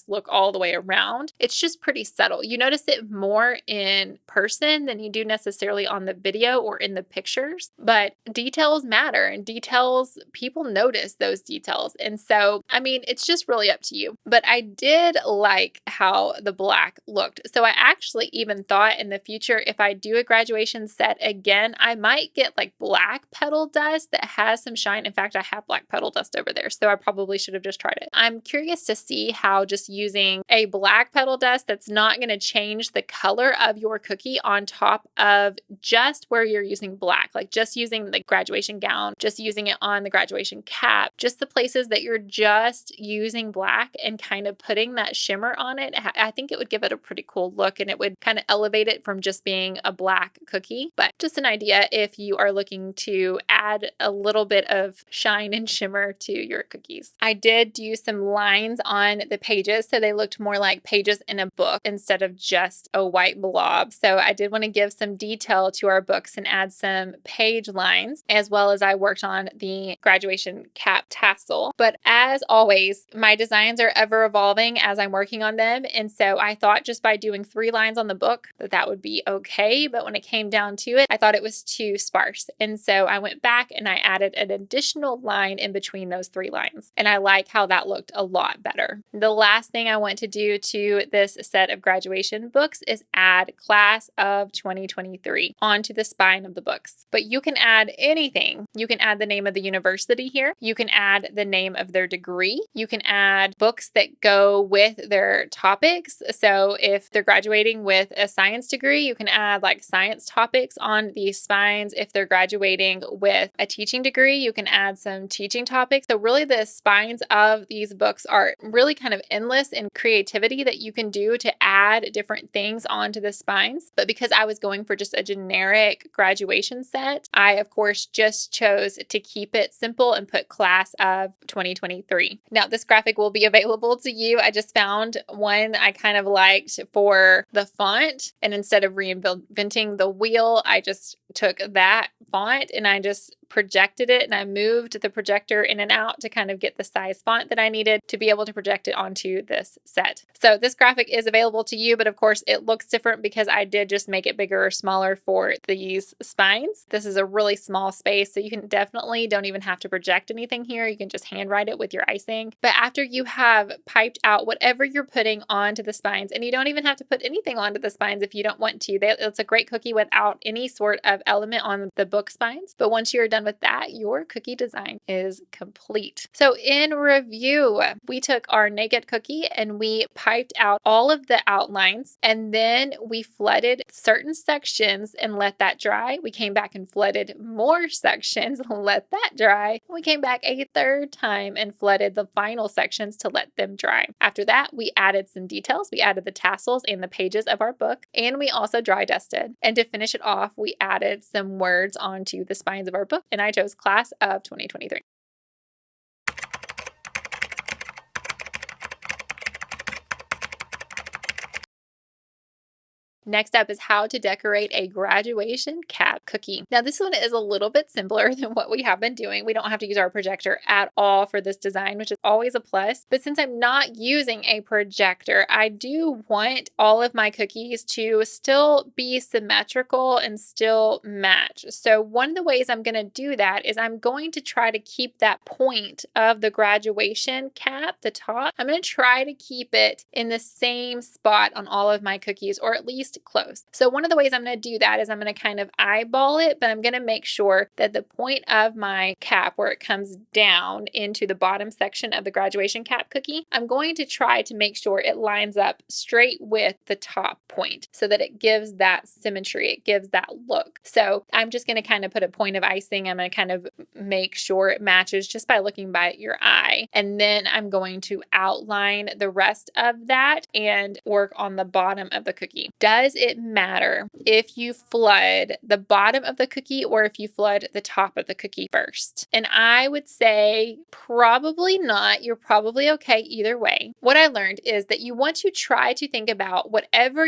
Speaker 1: look all the way around. It's just pretty subtle. You notice it more in person than you do necessarily on the video or in the pictures, but details matter, and details, people notice those details. And so, I mean, it's just really up to you. But I did like how the black looked. So I actually even thought in the future, if I do a graduation set again, I might get like black petal dust that has some shine. In fact, I have black petal dust over there, so I probably should have just tried it. I'm curious to see how just using a black petal dust that's not going to change the color of your cookie on top of just where you're using black, like just using the graduation gown, just using it on the graduation cap, just the places that you're just using black and kind of putting that shimmer on it. I think it would give it a pretty cool look, and it would kind of elevate it from just being a black cookie. But just an idea if you are looking to add a little bit of shine and shimmer to your cookies. I did do some lines on the pages so they looked more like pages in a book instead of just a white blob. So I did want to give some detail to our books and add some page lines, as well as I worked on the graduation cap tassel. But as always, my designs are ever evolving as I'm working on them. And so I thought just by doing 3 lines on the book that would be okay. But when it came down to it, I thought it was too sparse. And so I went back and I added an additional line in between those 3 lines. And I like how that looked a lot better. The last thing I want to do to this set of graduation books is add Class of 2023 onto the spine of the books. But you can add anything. You can add the name of the university here. You can add the name of their degree. You can add books that go with their topics. So if they're graduating with a science degree, you can add like science topics on these spines. If they're graduating with a teaching degree, you can add some teaching topics. So really the spines of these books are really kind of endless in creativity that you can do to add different things onto the spines. But because I was going for just a generic graduation set, I of course just chose to keep it simple and put Class of 2023. Now this graphic will be available to you. I just found one I kind of liked for the font, and instead of reinventing the wheel, I just took that font and I just projected it, and I moved the projector in and out to kind of get the size font that I needed to be able to project it onto this set. So this graphic is available to you, but of course it looks different because I did just make it bigger or smaller for these spines. This is a really small space, so you can definitely don't even have to project anything here. You can just handwrite it with your icing. But after you have piped out whatever you're putting onto the spines, and you don't even have to put anything onto the spines if you don't want to. It's a great cookie without any sort of element on the book spines. But once you're done with that, your cookie design is complete. So in review, we took our naked cookie and we piped out all of the outlines, and then we flooded certain sections and let that dry. We came back and flooded more sections and let that dry. We came back a third time and flooded the final sections to let them dry. After that, we added some details. We added the tassels and the pages of our book, and we also dry dusted. And to finish it off, we added some words onto the spines of our book, and I chose Class of 2023. Next up is how to decorate a graduation cap cookie. Now this one is a little bit simpler than what we have been doing. We don't have to use our projector at all for this design, which is always a plus. But since I'm not using a projector, I do want all of my cookies to still be symmetrical and still match. So one of the ways I'm going to do that is I'm going to try to keep that point of the graduation cap, the top. I'm going to try to keep it in the same spot on all of my cookies, or at least just close. So one of the ways I'm going to do that is I'm going to kind of eyeball it, but I'm going to make sure that the point of my cap where it comes down into the bottom section of the graduation cap cookie, I'm going to try to make sure it lines up straight with the top point so that it gives that symmetry, it gives that look. So I'm just going to kind of put a point of icing. I'm going to kind of make sure it matches just by looking by your eye. And then I'm going to outline the rest of that and work on the bottom of the cookie. Does it matter if you flood the bottom of the cookie or if you flood the top of the cookie first? And I would say probably not. You're probably okay either way. What I learned is that you want to try to think about whatever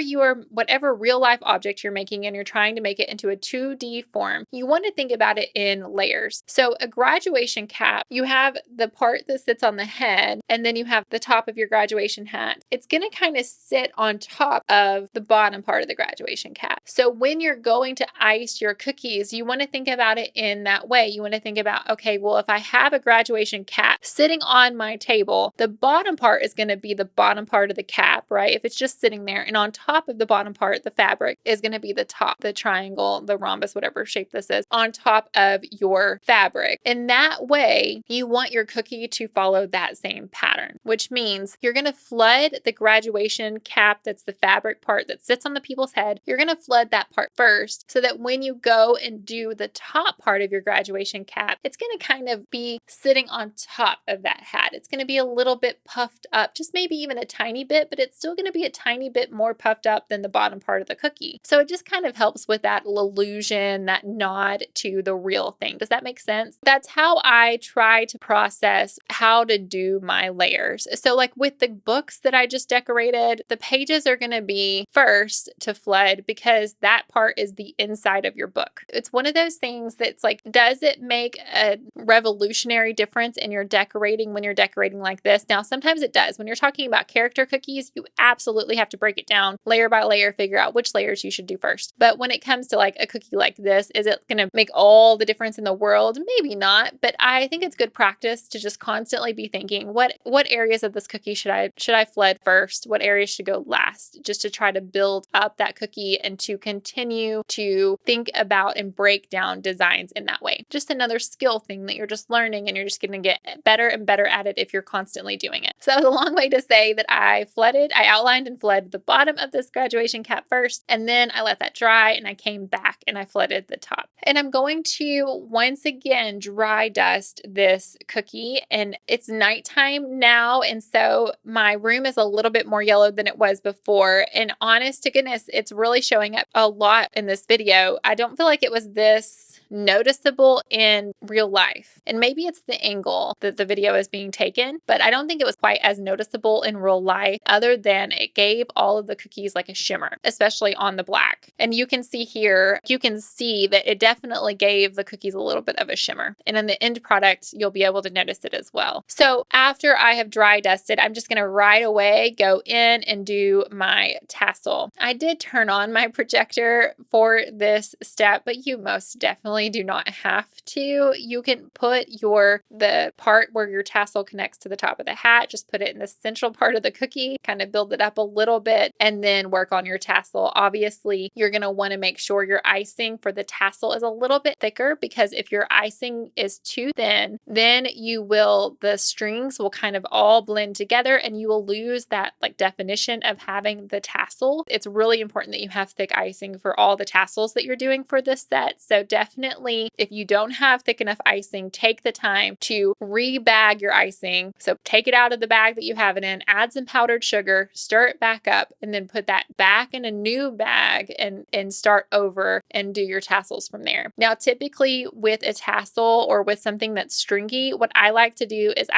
Speaker 1: real life object you're making and you're trying to make it into a 2D form, you want to think about it in layers. So a graduation cap, you have the part that sits on the head and then you have the top of your graduation hat. It's going to kind of sit on top of the bottom part of the graduation cap. So when you're going to ice your cookies, you want to think about it in that way. You want to think about, okay, well, if I have a graduation cap sitting on my table, the bottom part is going to be the bottom part of the cap, right? If it's just sitting there, and on top of the bottom part, the fabric is going to be the top, the triangle, the rhombus, whatever shape this is, on top of your fabric. In that way, you want your cookie to follow that same pattern, which means you're going to flood the graduation cap, that's the fabric part that sits on the people's head. You're going to flood that part first so that when you go and do the top part of your graduation cap, it's going to kind of be sitting on top of that hat. It's going to be a little bit puffed up, just maybe even a tiny bit, but it's still going to be a tiny bit more puffed up than the bottom part of the cookie. So it just kind of helps with that illusion, that nod to the real thing. Does that make sense? That's how I try to process how to do my layers. So like with the books that I just decorated, the pages are going to be first to flood because that part is the inside of your book. It's one of those things that's like, does it make a revolutionary difference in your decorating when you're decorating like this? Now, sometimes it does. When you're talking about character cookies, you absolutely have to break it down layer by layer, figure out which layers you should do first. But when it comes to like a cookie like this, is it going to make all the difference in the world? Maybe not, but I think it's good practice to just constantly be thinking, what areas of this cookie should I flood first? What areas should go last? Just to try to build up that cookie and to continue to think about and break down designs in that way. Just another skill thing that you're just learning and you're just going to get better and better at it if you're constantly doing it. So that was a long way to say that I outlined and flooded the bottom of this graduation cap first, and then I let that dry and I came back and I flooded the top. And I'm going to once again dry dust this cookie, and it's nighttime now, and so my room is a little bit more yellow than it was before, and honest to goodness, it's really showing up a lot in this video. I don't feel like it was this noticeable in real life. And maybe it's the angle that the video is being taken, but I don't think it was quite as noticeable in real life other than it gave all of the cookies like a shimmer, especially on the black. And you can see here, you can see that it definitely gave the cookies a little bit of a shimmer. And in the end product, you'll be able to notice it as well. So after I have dry dusted, I'm just going to right away go in and do my tassel. I did turn on my projector for this step, but you most definitely do not have to. You can put the part where your tassel connects to the top of the hat, just put it in the central part of the cookie, kind of build it up a little bit, and then work on your tassel. Obviously, you're going to want to make sure your icing for the tassel is a little bit thicker, because if your icing is too thin, then the strings will kind of all blend together and you will lose that like definition of having the tassel. It's really important that you have thick icing for all the tassels that you're doing for this set. So definitely, if you don't have thick enough icing, take the time to rebag your icing. So take it out of the bag that you have it in, add some powdered sugar, stir it back up, and then put that back in a new bag and start over and do your tassels from there. Now, typically with a tassel or with something that's stringy, what I like to do is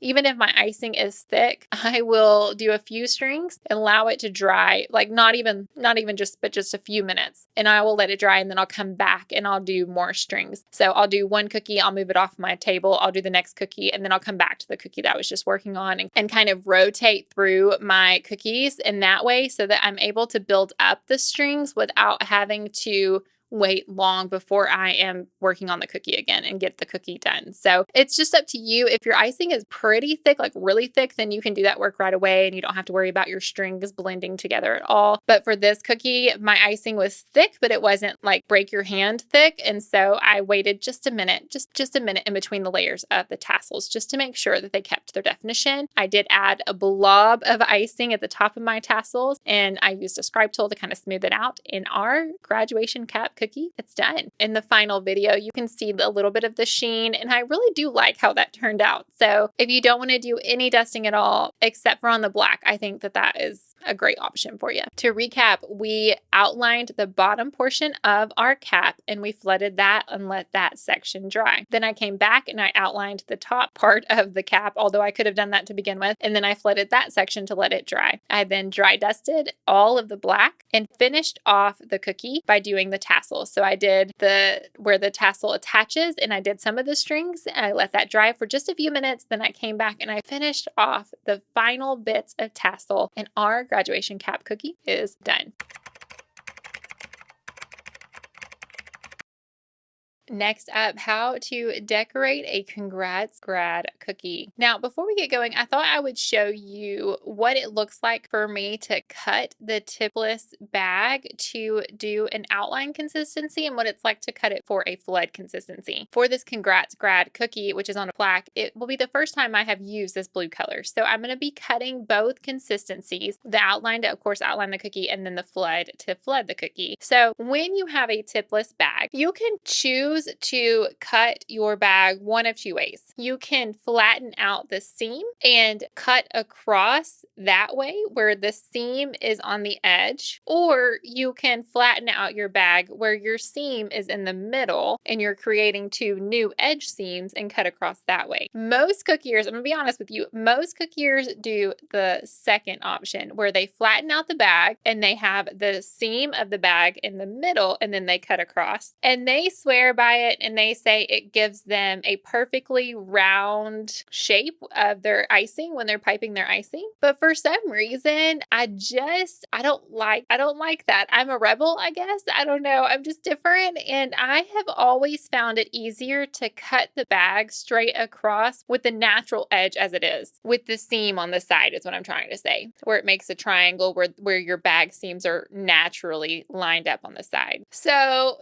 Speaker 1: even if my icing is thick, I will do a few strings and allow it to dry, like not even just a few minutes. And I will let it dry, and then I'll come back and I'll do more strings. So I'll do one cookie, I'll move it off my table, I'll do the next cookie, and then I'll come back to the cookie that I was just working on and kind of rotate through my cookies in that way so that I'm able to build up the strings without having to wait long before I am working on the cookie again and get the cookie done. So it's just up to you. If your icing is pretty thick, like really thick, then you can do that work right away and you don't have to worry about your strings blending together at all. But for this cookie, my icing was thick, but it wasn't like break your hand thick. And so I waited just a minute, just a minute in between the layers of the tassels, just to make sure that they kept their definition. I did add a blob of icing at the top of my tassels, and I used a scribe tool to kind of smooth it out. In our graduation cap cookie, it's done. In the final video, you can see a little bit of the sheen, and I really do like how that turned out. So if you don't want to do any dusting at all, except for on the black, I think that that is a great option for you. To recap, we outlined the bottom portion of our cap and we flooded that and let that section dry. Then I came back and I outlined the top part of the cap, although I could have done that to begin with, and then I flooded that section to let it dry. I then dry dusted all of the black and finished off the cookie by doing the tassels. So I did where the tassel attaches, and I did some of the strings, and I let that dry for just a few minutes. Then I came back and I finished off the final bits of tassel, and our graduation cap cookie is done. Next up, how to decorate a congrats grad cookie. Now, before we get going, I thought I would show you what it looks like for me to cut the tipless bag to do an outline consistency and what it's like to cut it for a flood consistency. For this congrats grad cookie, which is on a plaque, it will be the first time I have used this blue color. So I'm going to be cutting both consistencies, the outline to, of course, outline the cookie, and then the flood to flood the cookie. So when you have a tipless bag, you can choose to cut your bag one of two ways. You can flatten out the seam and cut across that way where the seam is on the edge, or you can flatten out your bag where your seam is in the middle and you're creating two new edge seams and cut across that way. Most cookiers, I'm gonna be honest with you, most cookiers do the second option where they flatten out the bag and they have the seam of the bag in the middle and then they cut across. And they swear by it and they say it gives them a perfectly round shape of their icing when they're piping their icing. But for some reason, I don't like that. I'm a rebel, I guess. I don't know. I'm just different. And I have always found it easier to cut the bag straight across with the natural edge as it is, with the seam on the side is what I'm trying to say, where it makes a triangle where your bag seams are naturally lined up on the side. So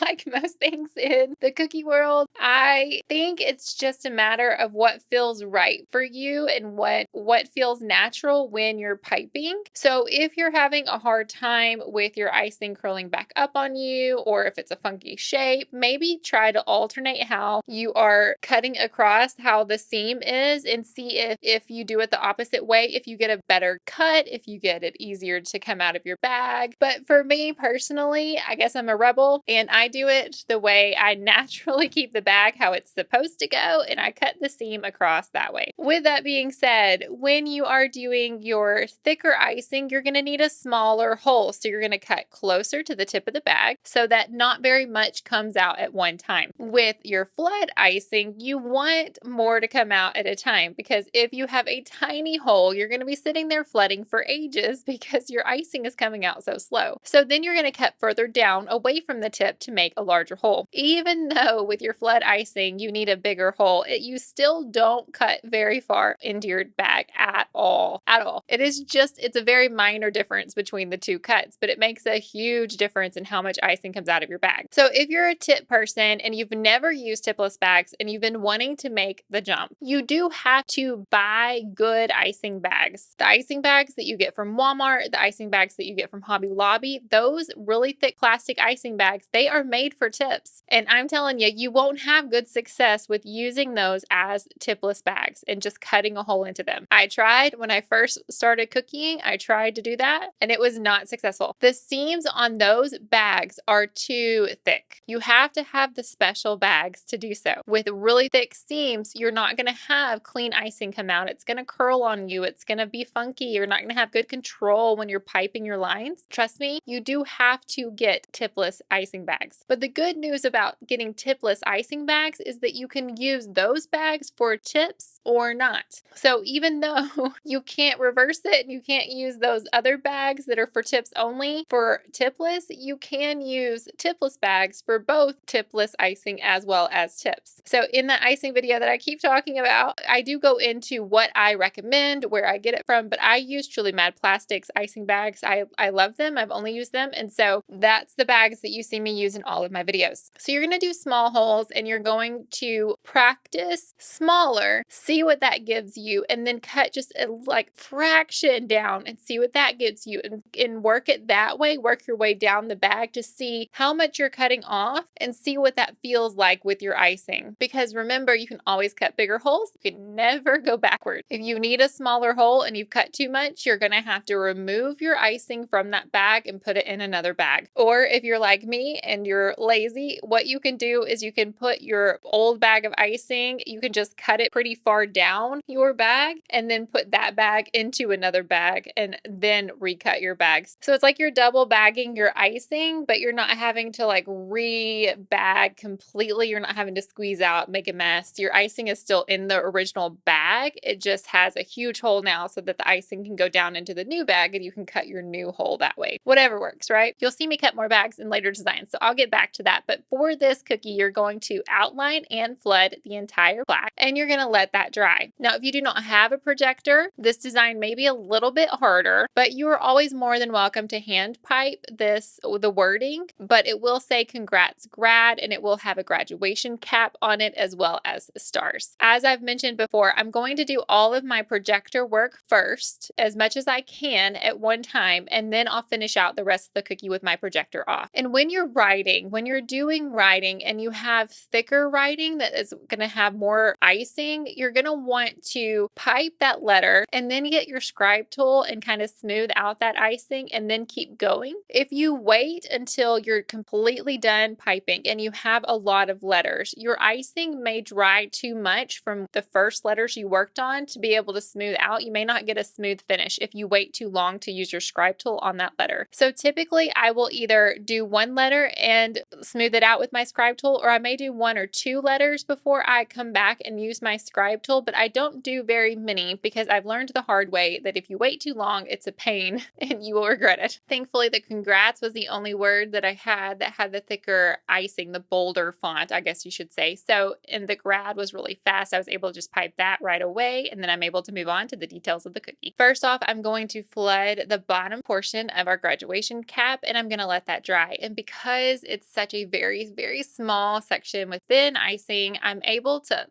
Speaker 1: like most things in the cookie world, I think it's just a matter of what feels right for you and what feels natural when you're piping. So if you're having a hard time with your icing curling back up on you, or if it's a funky shape, maybe try to alternate how you are cutting across how the seam is and see if you do it the opposite way, if you get a better cut, if you get it easier to come out of your bag. But for me personally, I guess I'm a rebel and I do it the way I naturally keep the bag how it's supposed to go, and I cut the seam across that way. With that being said, when you are doing your thicker icing, you're going to need a smaller hole. So you're going to cut closer to the tip of the bag so that not very much comes out at one time. With your flood icing, you want more to come out at a time, because if you have a tiny hole, you're going to be sitting there flooding for ages because your icing is coming out so slow. So then you're going to cut further down away from the tip to make a larger hole. Even though with your flood icing, you need a bigger hole, you still don't cut very far into your bag at all. It's a very minor difference between the two cuts, but it makes a huge difference in how much icing comes out of your bag. So if you're a tip person and you've never used tipless bags and you've been wanting to make the jump, you do have to buy good icing bags. The icing bags that you get from Walmart, the icing bags that you get from Hobby Lobby, those really thick plastic icing bags, they are made for tips. And I'm telling you, you won't have good success with using those as tipless bags and just cutting a hole into them. I tried when I first started cooking, I tried to do that and it was not successful. The seams on those bags are too thick. You have to have the special bags to do so. With really thick seams, you're not going to have clean icing come out. It's going to curl on you. It's going to be funky. You're not going to have good control when you're piping your lines. Trust me, you do have to get tipless icing bags. But the good news news about getting tipless icing bags is that you can use those bags for tips or not. So even though you can't reverse it, you can't use those other bags that are for tips only for tipless, you can use tipless bags for both tipless icing as well as tips. So in the icing video that I keep talking about, I do go into what I recommend, where I get it from, but I use Truly Mad Plastics icing bags. I love them. I've only used them. And so that's the bags that you see me use in all of my videos. So you're going to do small holes and you're going to practice smaller, see what that gives you, and then cut just a fraction down and see what that gives you, and work it that way. Work your way down the bag to see how much you're cutting off and see what that feels like with your icing. Because remember, you can always cut bigger holes. You can never go backward. If you need a smaller hole and you've cut too much, you're going to have to remove your icing from that bag and put it in another bag. Or if you're like me and you're lazy, what you can do is you can put your old bag of icing, you can just cut it pretty far down your bag and then put that bag into another bag and then recut your bags. So it's like you're double bagging your icing, but you're not having to re-bag completely. You're not having to squeeze out, make a mess. Your icing is still in the original bag. It just has a huge hole now so that the icing can go down into the new bag and you can cut your new hole that way. Whatever works, right? You'll see me cut more bags in later designs, so I'll get back to that. But for this cookie, you're going to outline and flood the entire plaque, and you're going to let that dry. Now, if you do not have a projector, this design may be a little bit harder, but you are always more than welcome to hand pipe the wording, but it will say congrats grad, and it will have a graduation cap on it as well as stars. As I've mentioned before, I'm going to do all of my projector work first, as much as I can at one time, and then I'll finish out the rest of the cookie with my projector off. And when you're doing writing and you have thicker writing that is going to have more icing, you're going to want to pipe that letter and then get your scribe tool and kind of smooth out that icing and then keep going. If you wait until you're completely done piping and you have a lot of letters, your icing may dry too much from the first letters you worked on to be able to smooth out. You may not get a smooth finish if you wait too long to use your scribe tool on that letter. So typically I will either do one letter and smooth it out with my scribe tool, or I may do one or two letters before I come back and use my scribe tool, but I don't do very many because I've learned the hard way that if you wait too long, it's a pain and you will regret it. Thankfully, the congrats was the only word that I had that had the thicker icing, the bolder font, I guess you should say. So, and the grad was really fast. I was able to just pipe that right away, and then I'm able to move on to the details of the cookie. First off, I'm going to flood the bottom portion of our graduation cap, and I'm going to let that dry. And because it's such a very, very small section with thin icing, I'm able to,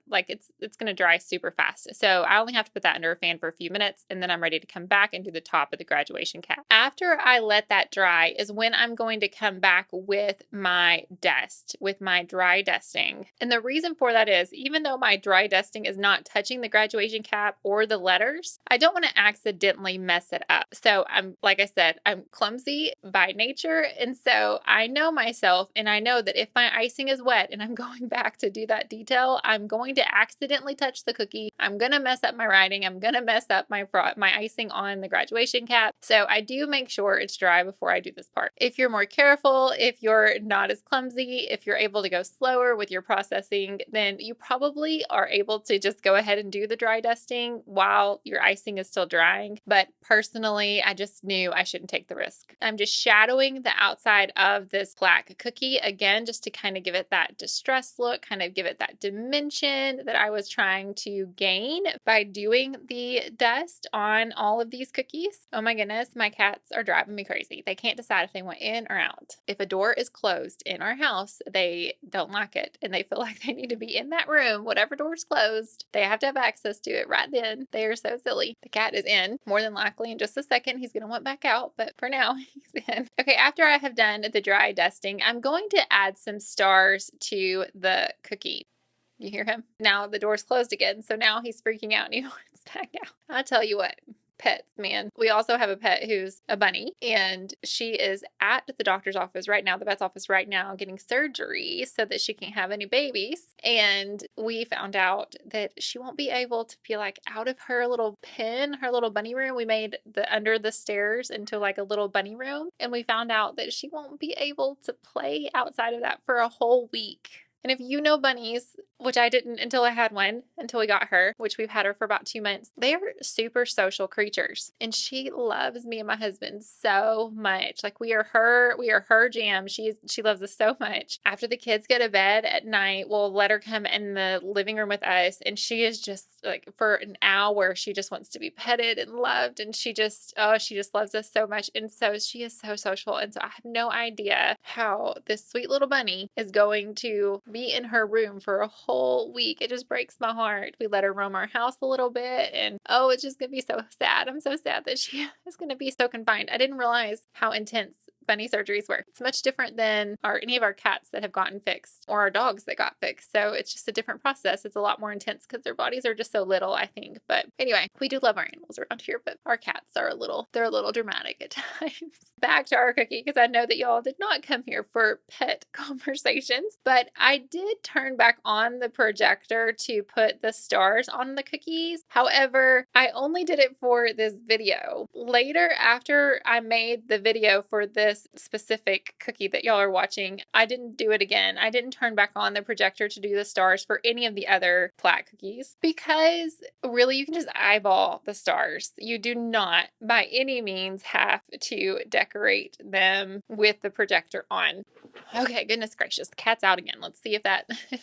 Speaker 1: it's going to dry super fast. So I only have to put that under a fan for a few minutes, and then I'm ready to come back and do the top of the graduation cap. After I let that dry is when I'm going to come back with my dust, with my dry dusting. And the reason for that is, even though my dry dusting is not touching the graduation cap or the letters, I don't want to accidentally mess it up. So like I said, I'm clumsy by nature. And so I know myself, and I know that if my icing is wet and I'm going back to do that detail, I'm going to accidentally touch the cookie. I'm going to mess up my writing. I'm going to mess up my icing on the graduation cap. So I do make sure it's dry before I do this part. If you're more careful, if you're not as clumsy, if you're able to go slower with your processing, then you probably are able to just go ahead and do the dry dusting while your icing is still drying. But personally, I just knew I shouldn't take the risk. I'm just shadowing the outside of this plaque cookie again, just to kind of give it that distressed look, kind of give it that dimension that I was trying to gain by doing the dust on all of these cookies. Oh my goodness, my cats are driving me crazy. They can't decide if they want in or out. If a door is closed in our house, they don't like it and they feel like they need to be in that room. Whatever door's closed, they have to have access to it right then. They are so silly. The cat is in. More than likely in just a second, he's going to want back out, but for now, he's in. Okay, after I have done the dry dusting, I'm going to add some stars to the cookie. You hear him? Now the door's closed again, so now he's freaking out and he wants back out. I'll tell you what. pets, man. We also have a pet who's a bunny, and she is at the doctor's office right now, the vet's office right now, getting surgery so that she can't have any babies. And we found out that she won't be able to be like out of her little pen, her little bunny room. We made the under the stairs into like a little bunny room, and we found out that she won't be able to play outside of that for a whole week. And if you know bunnies, which I didn't until I had one, until we got her, which we've had her for about 2 months, they are super social creatures. And she loves me and my husband so much. Like we are her jam. She loves us so much. After the kids go to bed at night, we'll let her come in the living room with us. And she is just like for an hour, she just wants to be petted and loved. And she just loves us so much. And so she is so social. And so I have no idea how this sweet little bunny is going to be in her room for a whole week. It just breaks my heart. We let her roam our house a little bit, and it's just gonna be so sad. I'm so sad that she is gonna be so confined. I didn't realize how intense bunny surgeries were. It's much different than any of our cats that have gotten fixed or our dogs that got fixed. So it's just a different process. It's a lot more intense because their bodies are just so little, I think. But anyway, we do love our animals around here, but our cats are they're a little dramatic at times. Back to our cookie, because I know that y'all did not come here for pet conversations, but I did turn back on the projector to put the stars on the cookies. However, I only did it for this video. Later, after I made the video for this specific cookie that y'all are watching, I didn't do it again. I didn't turn back on the projector to do the stars for any of the other flat cookies because really you can just eyeball the stars. You do not by any means have to decorate them with the projector on. Okay, goodness gracious, the cat's out again. Let's see if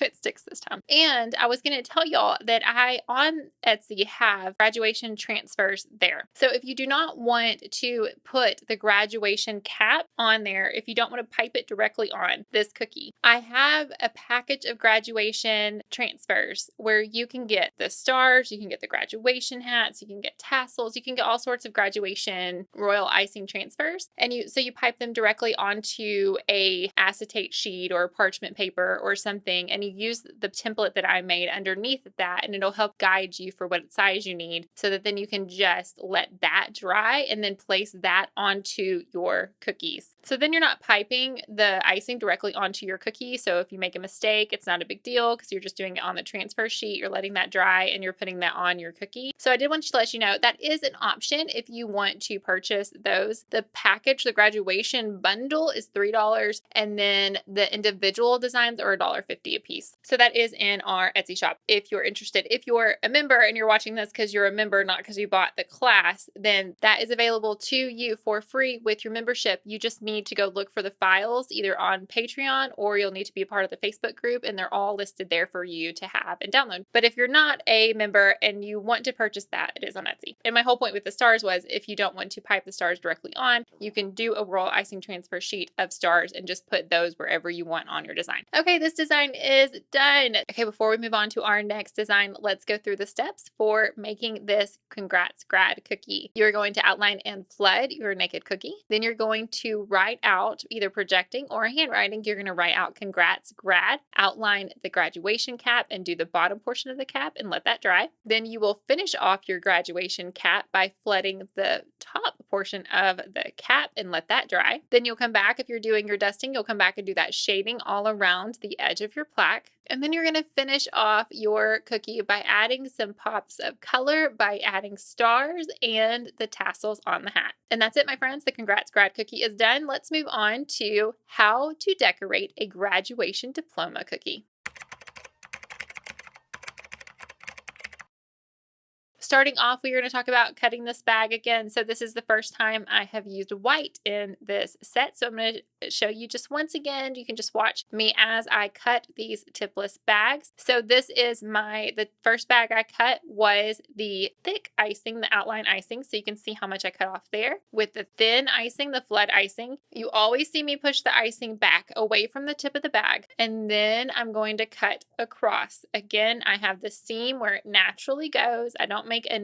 Speaker 1: it sticks this time. And I was going to tell y'all that I on Etsy have graduation transfers there. So if you do not want to put the graduation cap on there, if you don't want to pipe it directly on this cookie, I have a package of graduation transfers where you can get the stars, you can get the graduation hats, you can get tassels, you can get all sorts of graduation royal icing transfers. And you pipe them directly onto a acetate sheet or parchment paper or something, and you use the template that I made underneath that, and it'll help guide you for what size you need so that then you can just let that dry and then place that onto your cookies. So then you're not piping the icing directly onto your cookie. So if you make a mistake, it's not a big deal because you're just doing it on the transfer sheet. You're letting that dry and you're putting that on your cookie. So I did want to let you know that is an option if you want to purchase those. The package, the graduation bundle is $3, and then the individual designs are $1.50 a piece. So that is in our Etsy shop if you're interested. If you're a member and you're watching this because you're a member, not because you bought the class, then that is available to you for free with your membership. You just need to go look for the files either on Patreon or you'll need to be a part of the Facebook group, and they're all listed there for you to have and download. But if you're not a member and you want to purchase that, it is on Etsy. And my whole point with the stars was if you don't want to pipe the stars directly on, you can do a royal icing transfer sheet of stars and just put those wherever you want on your design. Okay, this design is done. Okay, before we move on to our next design, let's go through the steps for making this Congrats Grad cookie. You're going to outline and flood your naked cookie. Then you're going to write out, either projecting or handwriting, you're going to write out Congrats Grad, outline the graduation cap and do the bottom portion of the cap and let that dry. Then you will finish off your graduation cap by flooding the top portion of the cap and let that dry. Then you'll come back, if you're doing your dusting, you'll come back and do that shading all around the edge of your plaque. And then you're going to finish off your cookie by adding some pops of color, by adding stars and the tassels on the hat. And that's it, my friends. The Congrats Grad cookie is done. Let's move on to how to decorate a graduation diploma cookie. Starting off, we are going to talk about cutting this bag again. So this is the first time I have used white in this set. So I'm going to show you just once again. You can just watch me as I cut these tipless bags. So this is the first bag I cut was the thick icing, the outline icing. So you can see how much I cut off there. With the thin icing, the flood icing, you always see me push the icing back away from the tip of the bag. And then I'm going to cut across. Again, I have the seam where it naturally goes. I don't make make a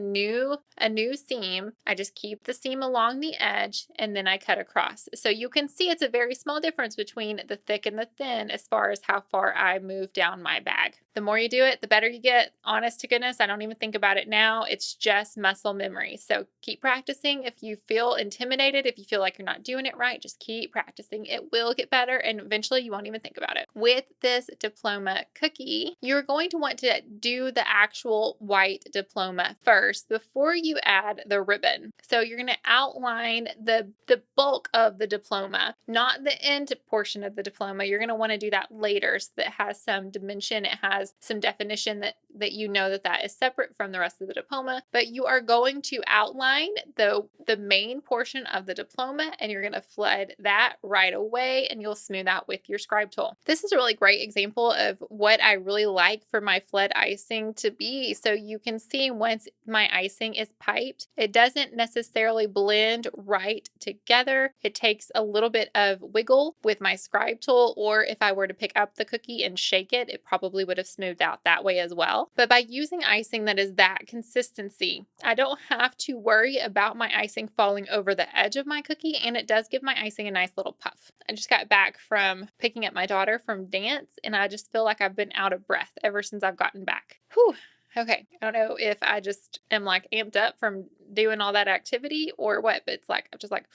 Speaker 1: new seam. I just keep the seam along the edge and then I cut across. So you can see it's a very small difference between the thick and the thin as far as how far I move down my bag. The more you do it, the better you get. Honest to goodness, I don't even think about it now. It's just muscle memory. So keep practicing. If you feel intimidated, if you feel like you're not doing it right, just keep practicing. It will get better and eventually you won't even think about it. With this Diploma cookie, you're going to want to do the actual white Diploma first before you add the ribbon. So you're going to outline the bulk of the Diploma, not the end portion of the Diploma. You're going to want to do that later so that it has some dimension, it has some definition that you know that is separate from the rest of the Diploma. But you are going to outline the main portion of the Diploma and you're going to flood that right away and you'll smooth out with your scribe tool. This is a really great example of what I really like for my flood icing to be. So you can see once my icing is piped, it doesn't necessarily blend right together. It takes a little bit of wiggle with my scribe tool, or if I were to pick up the cookie and shake it, it probably would have smoothed out that way as well. But by using icing that is that consistency, I don't have to worry about my icing falling over the edge of my cookie, and it does give my icing a nice little puff. I just got back from picking up my daughter from dance, and I just feel like I've been out of breath ever since I've gotten back. Whew. Okay, I don't know if I just am like amped up from doing all that activity or what, but it's like, I'm just like,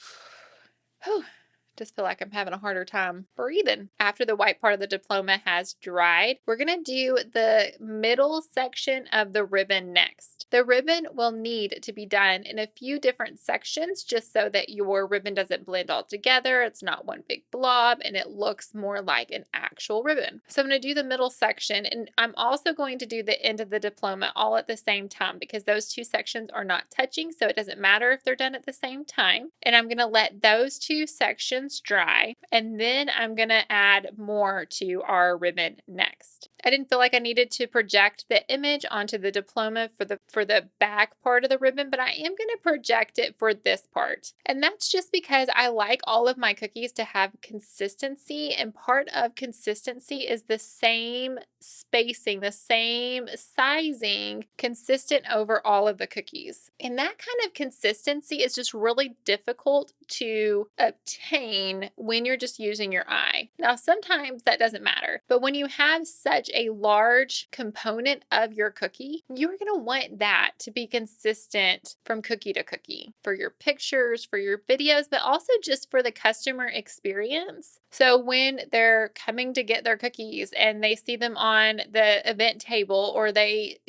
Speaker 1: whew. Just feel like I'm having a harder time breathing. After the white part of the Diploma has dried, we're going to do the middle section of the ribbon next. The ribbon will need to be done in a few different sections just so that your ribbon doesn't blend all together. It's not one big blob and it looks more like an actual ribbon. So I'm going to do the middle section, and I'm also going to do the end of the Diploma all at the same time because those two sections are not touching, so it doesn't matter if they're done at the same time. And I'm going to let those two sections dry, and then I'm going to add more to our ribbon next. I didn't feel like I needed to project the image onto the Diploma for the back part of the ribbon, but I am going to project it for this part. And that's just because I like all of my cookies to have consistency, and part of consistency is the same spacing, the same sizing, consistent over all of the cookies. And that kind of consistency is just really difficult to obtain when you're just using your eye. Now, sometimes that doesn't matter, but when you have such a large component of your cookie, you're going to want that to be consistent from cookie to cookie for your pictures, for your videos, but also just for the customer experience. So when they're coming to get their cookies and they see them on the event table, or they,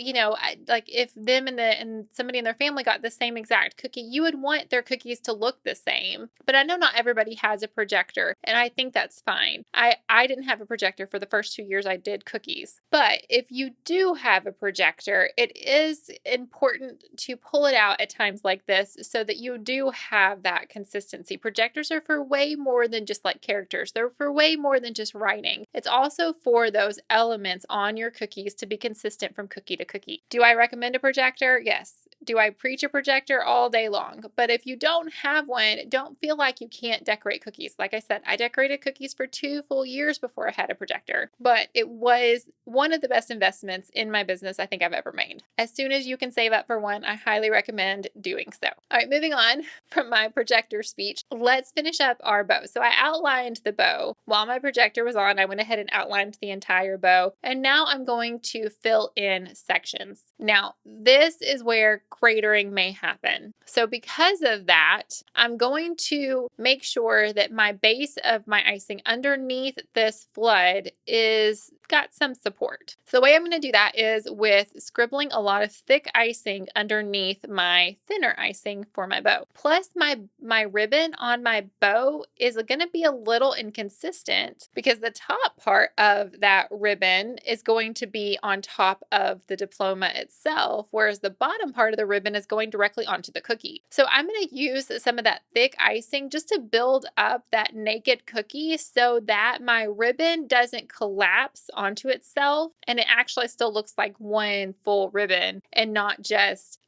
Speaker 1: like if them and somebody in their family got the same exact cookie, you would want their cookies to look the same. But I know not everybody has a projector, and I think that's fine. I didn't have a projector for the first 2 years I did cookies. But if you do have a projector, it is important to pull it out at times like this so that you do have that consistency. Projectors are for way more than just like characters. They're for way more than just writing. It's also for those elements on your cookies to be consistent from cookie to cookie. Do I recommend a projector? Yes. Do I preach a projector all day long? But if you don't have one, don't feel like you can't decorate cookies. Like I said, I decorated cookies for 2 full years before I had a projector, but it was one of the best investments in my business I think I've ever made. As soon as you can save up for one, I highly recommend doing so. All right, moving on from my projector speech, let's finish up our bow. So I outlined the bow. While my projector was on, I went ahead and outlined the entire bow, and now I'm going to fill in sections. Now, this is where cratering may happen. So because of that, I'm going to make sure that my base of my icing underneath this flood is got some support. So the way I'm going to do that is with scribbling a lot of thick icing underneath my thinner icing for my bow. Plus my ribbon on my bow is going to be a little inconsistent because the top part of that ribbon is going to be on top of the Diploma itself, whereas the bottom part of the ribbon is going directly onto the cookie. So I'm going to use some of that thick icing just to build up that naked cookie so that my ribbon doesn't collapse onto itself and it actually still looks like one full ribbon and not just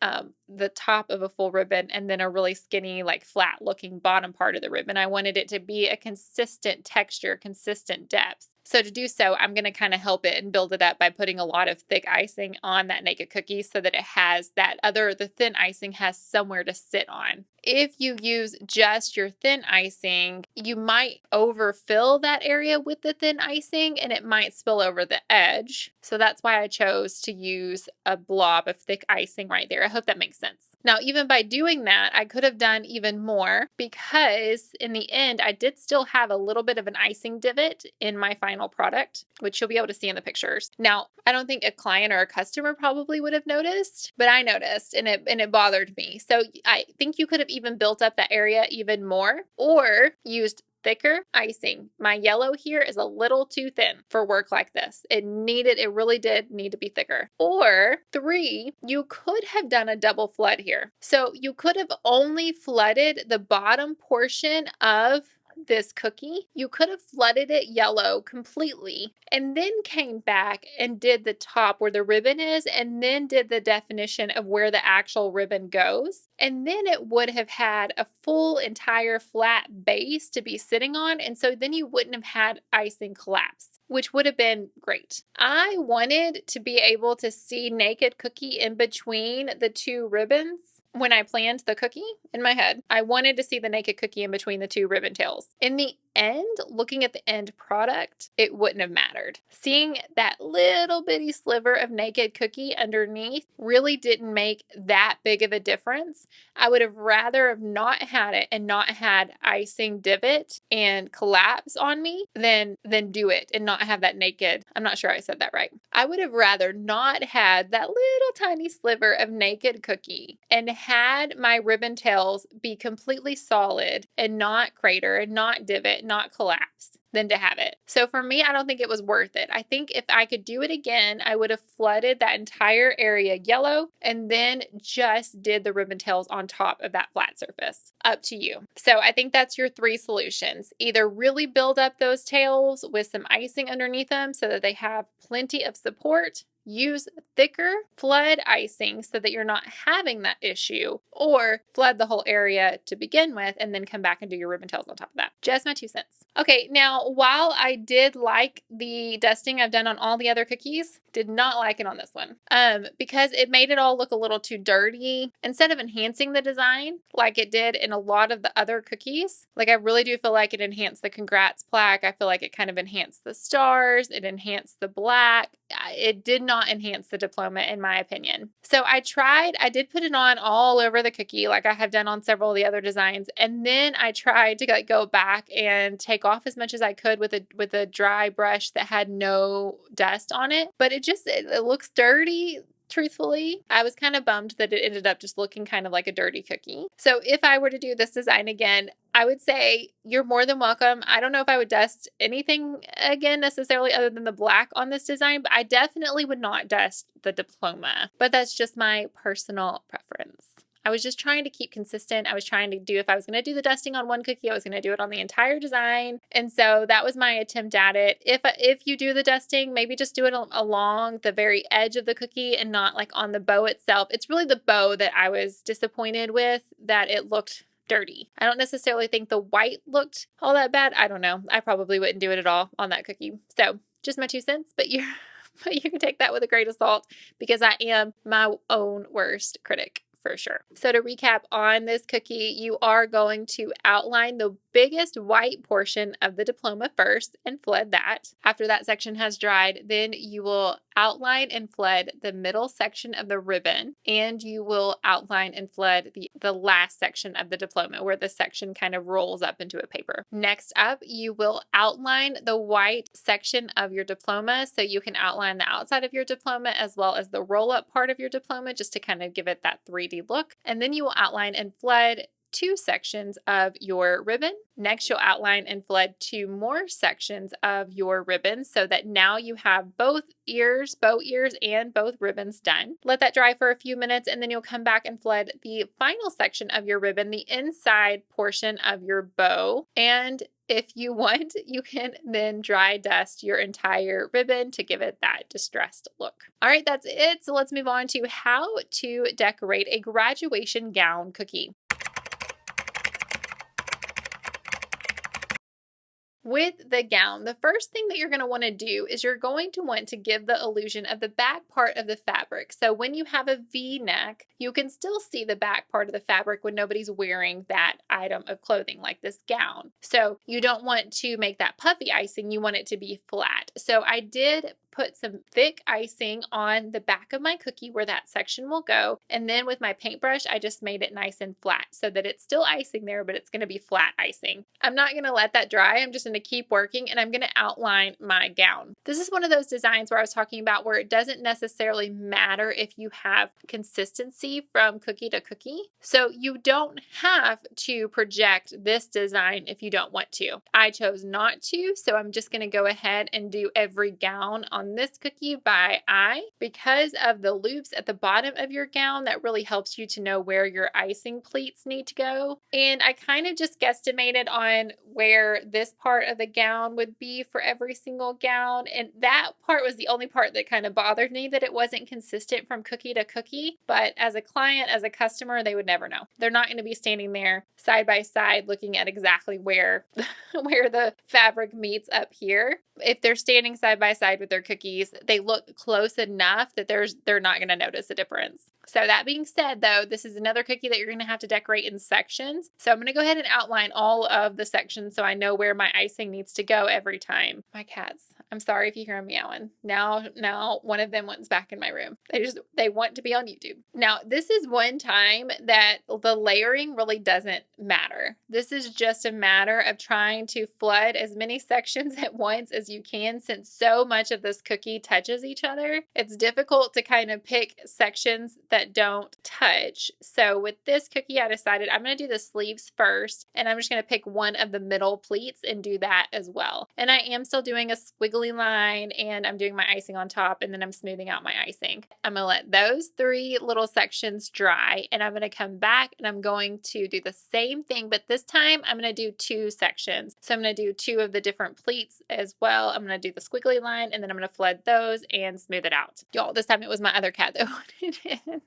Speaker 1: the top of a full ribbon and then a really skinny, like flat looking bottom part of the ribbon. I wanted it to be a consistent texture, consistent depth. So to do so, I'm going to kind of help it and build it up by putting a lot of thick icing on that naked cookie so that it has the thin icing has somewhere to sit on. If you use just your thin icing, you might overfill that area with the thin icing and it might spill over the edge. So that's why I chose to use a blob of thick icing right there. I hope that makes sense. Now, even by doing that, I could have done even more because in the end, I did still have a little bit of an icing divot in my final product, which you'll be able to see in the pictures. Now, I don't think a client or a customer probably would have noticed, but I noticed and it bothered me. So I think you could have even built up that area even more or used thicker icing. My yellow here is a little too thin for work like this. It really did need to be thicker. Or 3, you could have done a double flood here. So you could have only flooded the bottom portion of this cookie. You could have flooded it yellow completely and then came back and did the top where the ribbon is and then did the definition of where the actual ribbon goes. And then it would have had a full entire flat base to be sitting on. And so then you wouldn't have had icing collapse, which would have been great. I wanted to be able to see naked cookie in between the 2 ribbons. When I planned the cookie in my head, I wanted to see the naked cookie in between the 2 ribbon tails. In the end, looking at the end product, it wouldn't have mattered. Seeing that little bitty sliver of naked cookie underneath really didn't make that big of a difference. I would have rather have not had it and not had icing divot and collapse on me than do it and not have that naked. I'm not sure I said that right. I would have rather not had that little tiny sliver of naked cookie and had my ribbon tails be completely solid and not crater and not divot, not collapse than to have it. So for me, I don't think it was worth it. I think if I could do it again, I would have flooded that entire area yellow and then just did the ribbon tails on top of that flat surface. Up to you. So I think that's your 3 solutions. Either really build up those tails with some icing underneath them so that they have plenty of support. Use thicker flood icing so that you're not having that issue, or flood the whole area to begin with and then come back and do your ribbon tails on top of that. Just my 2 cents. Okay, now while I did like the dusting I've done on all the other cookies, did not like it on this one because it made it all look a little too dirty. Instead of enhancing the design like it did in a lot of the other cookies, like I really do feel like it enhanced the congrats plaque. I feel like it kind of enhanced the stars. It enhanced the black. It did not enhance the diploma in my opinion. So I did put it on all over the cookie like I have done on several of the other designs. And then I tried to go back and take off as much as I could with a dry brush that had no dust on it. But it looks dirty. Truthfully, I was kind of bummed that it ended up just looking kind of like a dirty cookie. So if I were to do this design again, I would say you're more than welcome. I don't know if I would dust anything again necessarily other than the black on this design, but I definitely would not dust the diploma. But that's just my personal preference. I was just trying to keep consistent. I was trying to do, if I was going to do the dusting on one cookie, I was going to do it on the entire design. And so that was my attempt at it. If you do the dusting, maybe just do it along the very edge of the cookie and not like on the bow itself. It's really the bow that I was disappointed with, that it looked dirty. I don't necessarily think the white looked all that bad. I don't know. I probably wouldn't do it at all on that cookie. So just my 2 cents, but you can take that with a grain of salt because I am my own worst critic. For sure. So to recap on this cookie, you are going to outline the biggest white portion of the diploma first and flood that. After that section has dried, then you will outline and flood the middle section of the ribbon, and you will outline and flood the last section of the diploma where the section kind of rolls up into a paper. Next up, you will outline the white section of your diploma, so you can outline the outside of your diploma as well as the roll-up part of your diploma just to kind of give it that 3D look. And then you will outline and flood 2 sections of your ribbon. Next, you'll outline and flood 2 more sections of your ribbon so that now you have both ears, bow ears, and both ribbons done. Let that dry for a few minutes, and then you'll come back and flood the final section of your ribbon, the inside portion of your bow. And if you want, you can then dry dust your entire ribbon to give it that distressed look. All right, that's it. So let's move on to how to decorate a graduation gown cookie. With the gown, the first thing that you're going to want to do is you're going to want to give the illusion of the back part of the fabric. So when you have a V-neck, you can still see the back part of the fabric when nobody's wearing that item of clothing like this gown. So you don't want to make that puffy icing, you want it to be flat. So I did put some thick icing on the back of my cookie where that section will go. And then with my paintbrush, I just made it nice and flat so that it's still icing there, but it's going to be flat icing. I'm not going to let that dry. I'm just going to keep working and I'm going to outline my gown. This is one of those designs where I was talking about where it doesn't necessarily matter if you have consistency from cookie to cookie. So you don't have to project this design if you don't want to. I chose not to, so I'm just going to go ahead and do every gown on this cookie by eye. Because of the loops at the bottom of your gown, that really helps you to know where your icing pleats need to go. And I kind of just guesstimated on where this part of the gown would be for every single gown. And that part was the only part that kind of bothered me, that it wasn't consistent from cookie to cookie. But as a client, as a customer, they would never know. They're not going to be standing there side by side looking at exactly where, where the fabric meets up here. If they're standing side by side with their cookies, they look close enough that they're not going to notice a difference. So that being said, though, this is another cookie that you're going to have to decorate in sections. So I'm going to go ahead and outline all of the sections so I know where my icing needs to go every time. My cats, I'm sorry if you hear them meowing. Now one of them went back in my room. They want to be on YouTube. Now, this is one time that the layering really doesn't matter. This is just a matter of trying to flood as many sections at once as you can, since so much of this cookie touches each other. It's difficult to kind of pick sections that don't touch. So with this cookie, I decided I'm going to do the sleeves first, and I'm just going to pick one of the middle pleats and do that as well. And I am still doing a squiggly line, and I'm doing my icing on top, and then I'm smoothing out my icing. I'm going to let those 3 little sections dry, and I'm going to come back and I'm going to do the same thing, but this time I'm going to do 2 sections. So I'm going to do 2 of the different pleats as well. I'm going to do the squiggly line, and then I'm going to flood those and smooth it out. Y'all, this time it was my other cat that wanted it.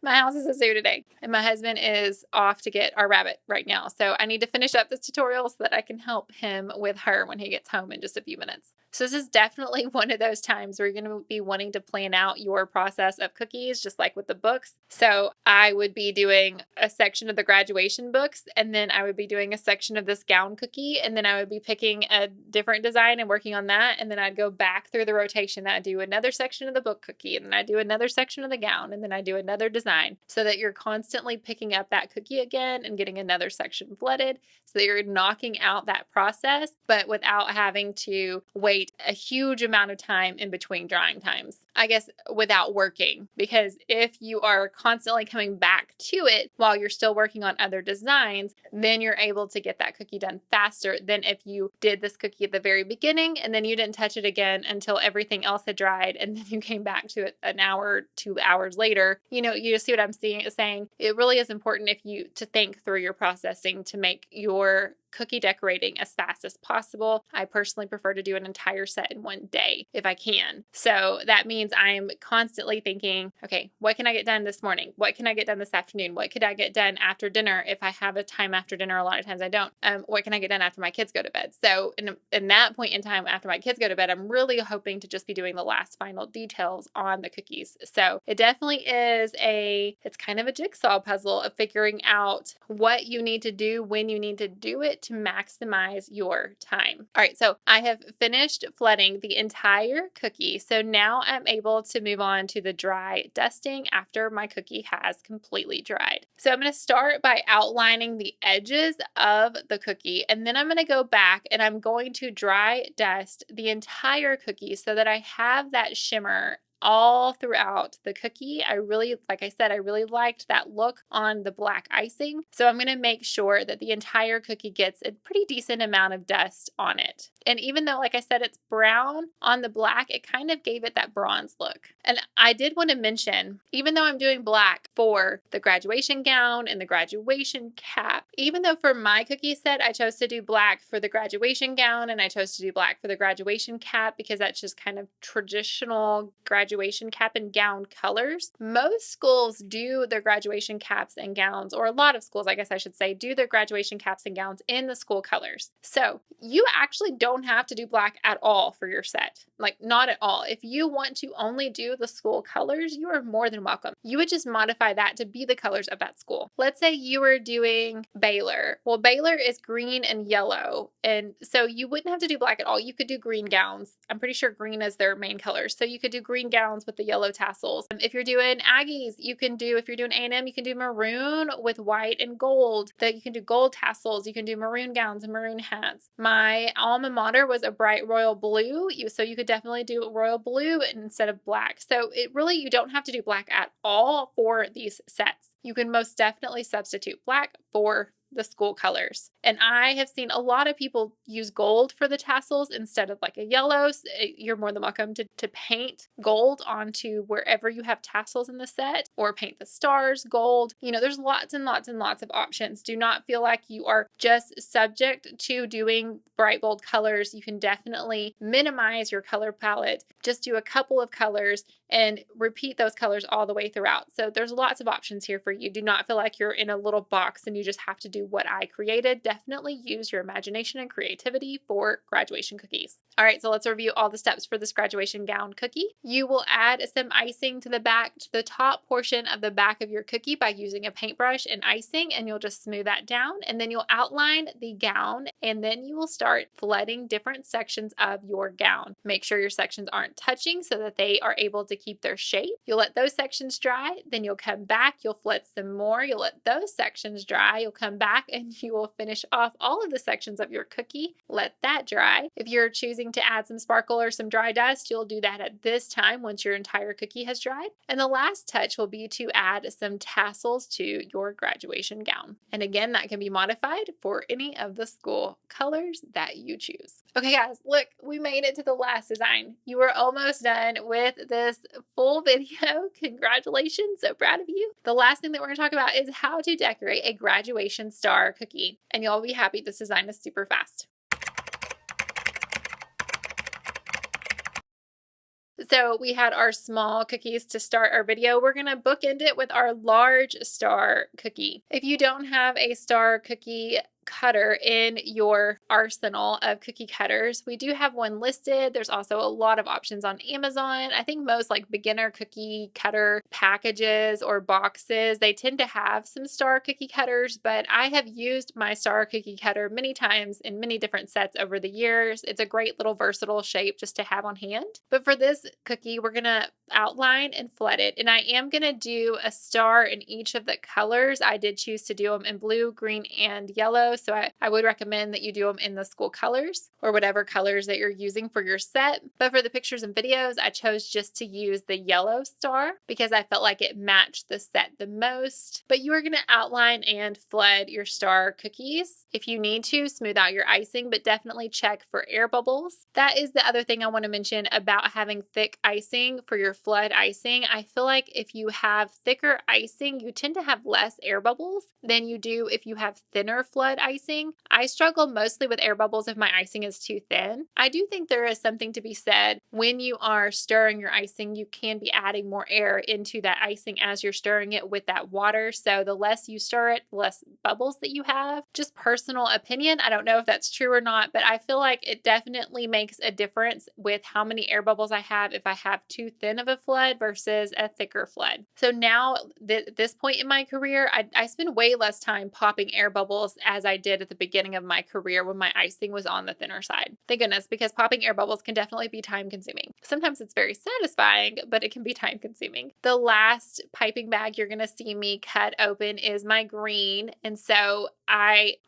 Speaker 1: My house is a zoo today, and my husband is off to get our rabbit right now. So I need to finish up this tutorial so that I can help him with her when he gets home in just a few minutes. So this is definitely one of those times where you're going to be wanting to plan out your process of cookies, just like with the books. So I would be doing a section of the graduation books, and then I would be doing a section of this gown cookie, and then I would be picking a different design and working on that, and then I'd go back through the rotation. I'd do another section of the book cookie, and then I'd do another section of the gown, and then I'd do another design, so that you're constantly picking up that cookie again and getting another section flooded, so that you're knocking out that process, but without having to wait a huge amount of time in between drying times. I guess without working, because if you are constantly coming back to it while you're still working on other designs, then you're able to get that cookie done faster than if you did this cookie at the very beginning and then you didn't touch it again until everything else had dried, and then you came back to it an hour, 2 hours later. You just see what I'm saying. It really is important to think through your processing to make your cookie decorating as fast as possible. I personally prefer to do an entire set in one day if I can. So that means I'm constantly thinking, okay, what can I get done this morning? What can I get done this afternoon? What could I get done after dinner if I have a time after dinner? A lot of times I don't. What can I get done after my kids go to bed? So in that point in time after my kids go to bed, I'm really hoping to just be doing the last final details on the cookies. So it definitely is it's kind of a jigsaw puzzle of figuring out what you need to do when you need to do it to maximize your time. All right, so I have finished flooding the entire cookie. So now I'm able to move on to the dry dusting after my cookie has completely dried. So I'm going to start by outlining the edges of the cookie, and then I'm going to go back and I'm going to dry dust the entire cookie so that I have that shimmer all throughout the cookie. Like I said, I really liked that look on the black icing. So I'm going to make sure that the entire cookie gets a pretty decent amount of dust on it. And even though, like I said, it's brown on the black, it kind of gave it that bronze look. And I did want to mention, even though I'm doing black for the graduation gown and the graduation cap, even though for my cookie set, I chose to do black for the graduation gown and I chose to do black for the graduation cap because that's just kind of traditional graduation cap and gown colors. Most schools do their graduation caps and gowns, or a lot of schools, I guess I should say, do their graduation caps and gowns in the school colors. So you actually don't have to do black at all for your set. Like, not at all. If you want to only do the school colors, you are more than welcome. You would just modify that to be the colors of that school. Let's say you were doing Baylor. Well, Baylor is green and yellow, and so you wouldn't have to do black at all. You could do green gowns. I'm pretty sure green is their main color. So you could do green gowns with the yellow tassels. If you're doing Aggies, if you're doing A&M, you can do maroon with white and gold. You can do gold tassels. You can do maroon gowns and maroon hats. My alma mater was a bright royal blue, so you could definitely do royal blue instead of black. So you don't have to do black at all for these sets. You can most definitely substitute black for the school colors. And I have seen a lot of people use gold for the tassels instead of like a yellow. So you're more than welcome to paint gold onto wherever you have tassels in the set, or paint the stars gold. There's lots and lots and lots of options. Do not feel like you are just subject to doing bright bold colors. You can definitely minimize your color palette. Just do a couple of colors and repeat those colors all the way throughout. So there's lots of options here for you. Do not feel like you're in a little box and you just have to do what I created. Definitely use your imagination and creativity for graduation cookies. All right, so let's review all the steps for this graduation gown cookie. You will add some icing to the top portion of the back of your cookie by using a paintbrush and icing, and you'll just smooth that down, and then you'll outline the gown, and then you will start flooding different sections of your gown. Make sure your sections aren't touching so that they are able to keep their shape. You'll let those sections dry, then you'll come back, you'll flood some more, you'll let those sections dry, you'll come back, and you will finish off all of the sections of your cookie. Let that dry. If you're choosing to add some sparkle or some dry dust, you'll do that at this time once your entire cookie has dried. And the last touch will be to add some tassels to your graduation gown. And again, that can be modified for any of the school colors that you choose. Okay guys, look, we made it to the last design. You are almost done with this full video. Congratulations, so proud of you. The last thing that we're going to talk about is how to decorate a graduation star cookie. And you'll be happy this design is super fast. So we had our small cookies to start our video. We're going to bookend it with our large star cookie. If you don't have a star cookie cutter in your arsenal of cookie cutters, we do have one listed. There's also a lot of options on Amazon. I think most like beginner cookie cutter packages or boxes, they tend to have some star cookie cutters, but I have used my star cookie cutter many times in many different sets over the years. It's a great little versatile shape just to have on hand. But for this cookie, we're going to outline and flood it. And I am going to do a star in each of the colors. I did choose to do them in blue, green, and yellow. So I would recommend that you do them in the school colors or whatever colors that you're using for your set. But for the pictures and videos, I chose just to use the yellow star because I felt like it matched the set the most. But you are going to outline and flood your star cookies. If you need to, smooth out your icing, but definitely check for air bubbles. That is the other thing I want to mention about having thick icing for your flood icing. I feel like if you have thicker icing, you tend to have less air bubbles than you do if you have thinner flood icing. I struggle mostly with air bubbles if my icing is too thin. I do think there is something to be said when you are stirring your icing, you can be adding more air into that icing as you're stirring it with that water. So the less you stir it, the less bubbles that you have. Just personal opinion. I don't know if that's true or not, but I feel like it definitely makes a difference with how many air bubbles I have if I have too thin of a flood versus a thicker flood. So now at this point in my career, I spend way less time popping air bubbles as I did at the beginning of my career when my icing was on the thinner side. Thank goodness, because popping air bubbles can definitely be time consuming. Sometimes it's very satisfying, but it can be time consuming. The last piping bag you're going to see me cut open is my green. And so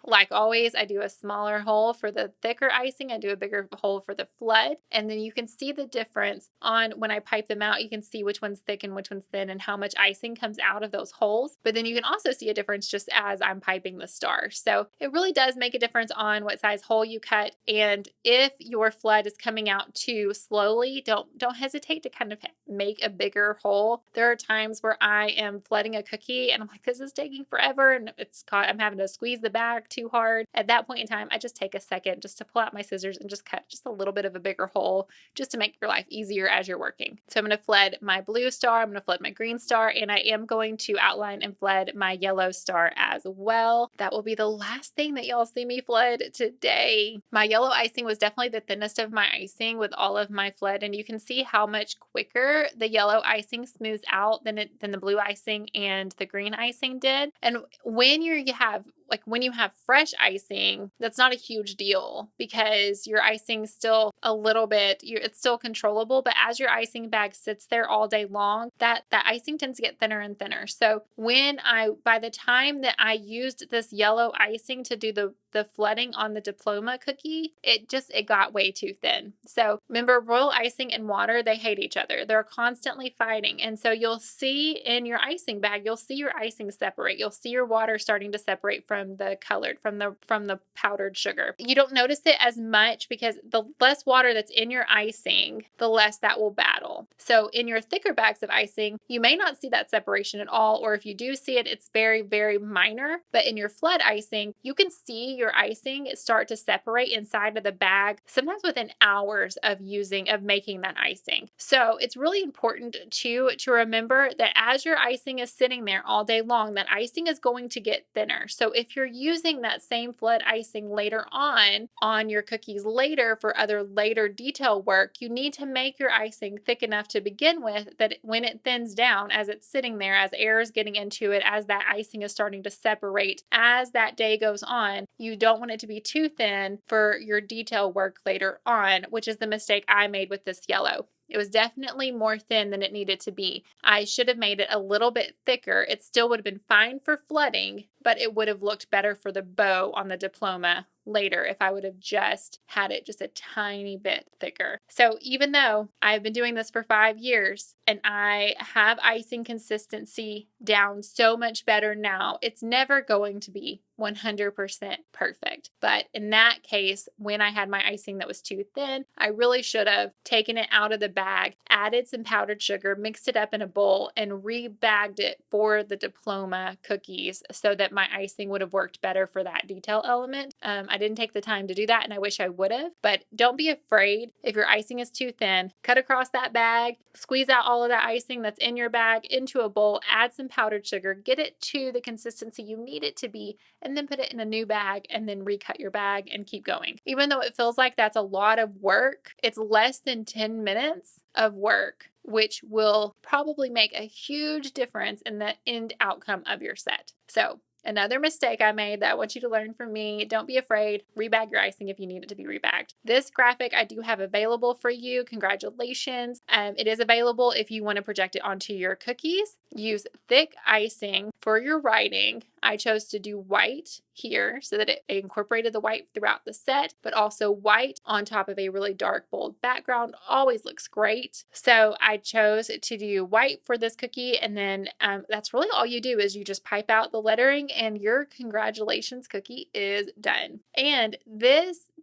Speaker 1: like always, I do a smaller hole for the thicker icing. I do a bigger hole for the flood. And then you can see the difference on when I pipe them out, you can see which one's thick and which one's thin and how much icing comes out of those holes. But then you can also see a difference just as I'm piping the star. So it really does make a difference on what size hole you cut. And if your flood is coming out too slowly, don't hesitate to kind of make a bigger hole. There are times where I am flooding a cookie and I'm like, this is taking forever, and I'm having to squeeze the bag too hard. At that point in time, I just take a second just to pull out my scissors and just cut just a little bit of a bigger hole just to make your life easier as you're working. So I'm going to flood my blue star, I'm going to flood my green star, and I am going to outline and flood my yellow star as well. That will be the last thing that y'all see me flood today. My yellow icing was definitely the thinnest of my icing with all of my flood, and you can see how much quicker the yellow icing smooths out than the blue icing and the green icing did. And when you have fresh icing, that's not a huge deal because your icing's still a little bit, it's still controllable. But as your icing bag sits there all day long, that icing tends to get thinner and thinner. So by the time that I used this yellow icing to do the flooding on the Diploma cookie, it got way too thin. So remember, royal icing and water, they hate each other. They're constantly fighting. And so you'll see in your icing bag, you'll see your icing separate. You'll see your water starting to separate from the colored, from the powdered sugar. You don't notice it as much because the less water that's in your icing, the less that will battle. So in your thicker bags of icing, you may not see that separation at all, or if you do see it, it's very, very minor. But in your flood icing, you can see your icing start to separate inside of the bag, sometimes within hours of making that icing. So it's really important to remember that as your icing is sitting there all day long, that icing is going to get thinner. So if you're using that same flood icing later on your cookies later for other later detail work, you need to make your icing thick enough to begin with that when it thins down, as it's sitting there, as air is getting into it, as that icing is starting to separate, as that day goes on, you don't want it to be too thin for your detail work later on, which is the mistake I made with this yellow. It was definitely more thin than it needed to be. I should have made it a little bit thicker. It still would have been fine for flooding, but it would have looked better for the bow on the Diploma later if I would have just had it just a tiny bit thicker. So even though I've been doing this for 5 years and I have icing consistency down so much better now, it's never going to be 100% perfect. But in that case, when I had my icing that was too thin, I really should have taken it out of the bag, added some powdered sugar, mixed it up in a bowl, and rebagged it for the Diploma cookies so that my icing would have worked better for that detail element. I didn't take the time to do that, and I wish I would have. But don't be afraid if your icing is too thin. Cut across that bag, squeeze out all of that icing that's in your bag into a bowl, add some powdered sugar, get it to the consistency you need it to be, and then put it in a new bag and then recut your bag and keep going. Even though it feels like that's a lot of work, it's less than 10 minutes of work, which will probably make a huge difference in the end outcome of your set. So another mistake I made that I want you to learn from me, don't be afraid, rebag your icing if you need it to be rebagged. This graphic I do have available for you. Congratulations. It is available if you want to project it onto your cookies. Use thick icing for your writing. I chose to do white here so that it incorporated the white throughout the set, but also white on top of a really dark, bold background always looks great. So I chose to do white for this cookie, and then that's really all you do is you just pipe out the lettering and your congratulations cookie is done. And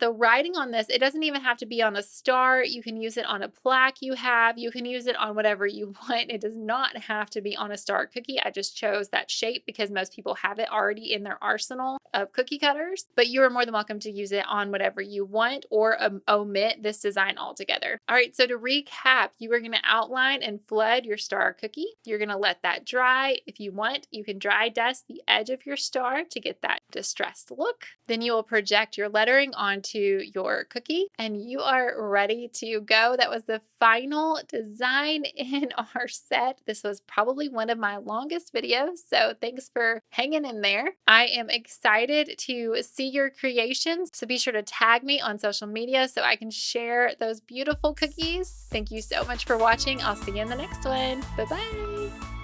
Speaker 1: the writing on this, it doesn't even have to be on a star. You can use it on a plaque you have. You can use it on whatever you want. It does not have to be on a star cookie. I just chose that shape because most people have it already in their arsenal of cookie cutters, but you are more than welcome to use it on whatever you want or omit this design altogether. All right, so to recap, you are going to outline and flood your star cookie. You're going to let that dry. If you want, you can dry dust the edge of your star to get that distressed look. Then you will project your lettering onto your cookie and you are ready to go. That was the final design in our set. This was probably one of my longest videos, so thanks for hanging in there. I am excited to see your creations, so be sure to tag me on social media so I can share those beautiful cookies. Thank you so much for watching. I'll see you in the next one. Bye-bye.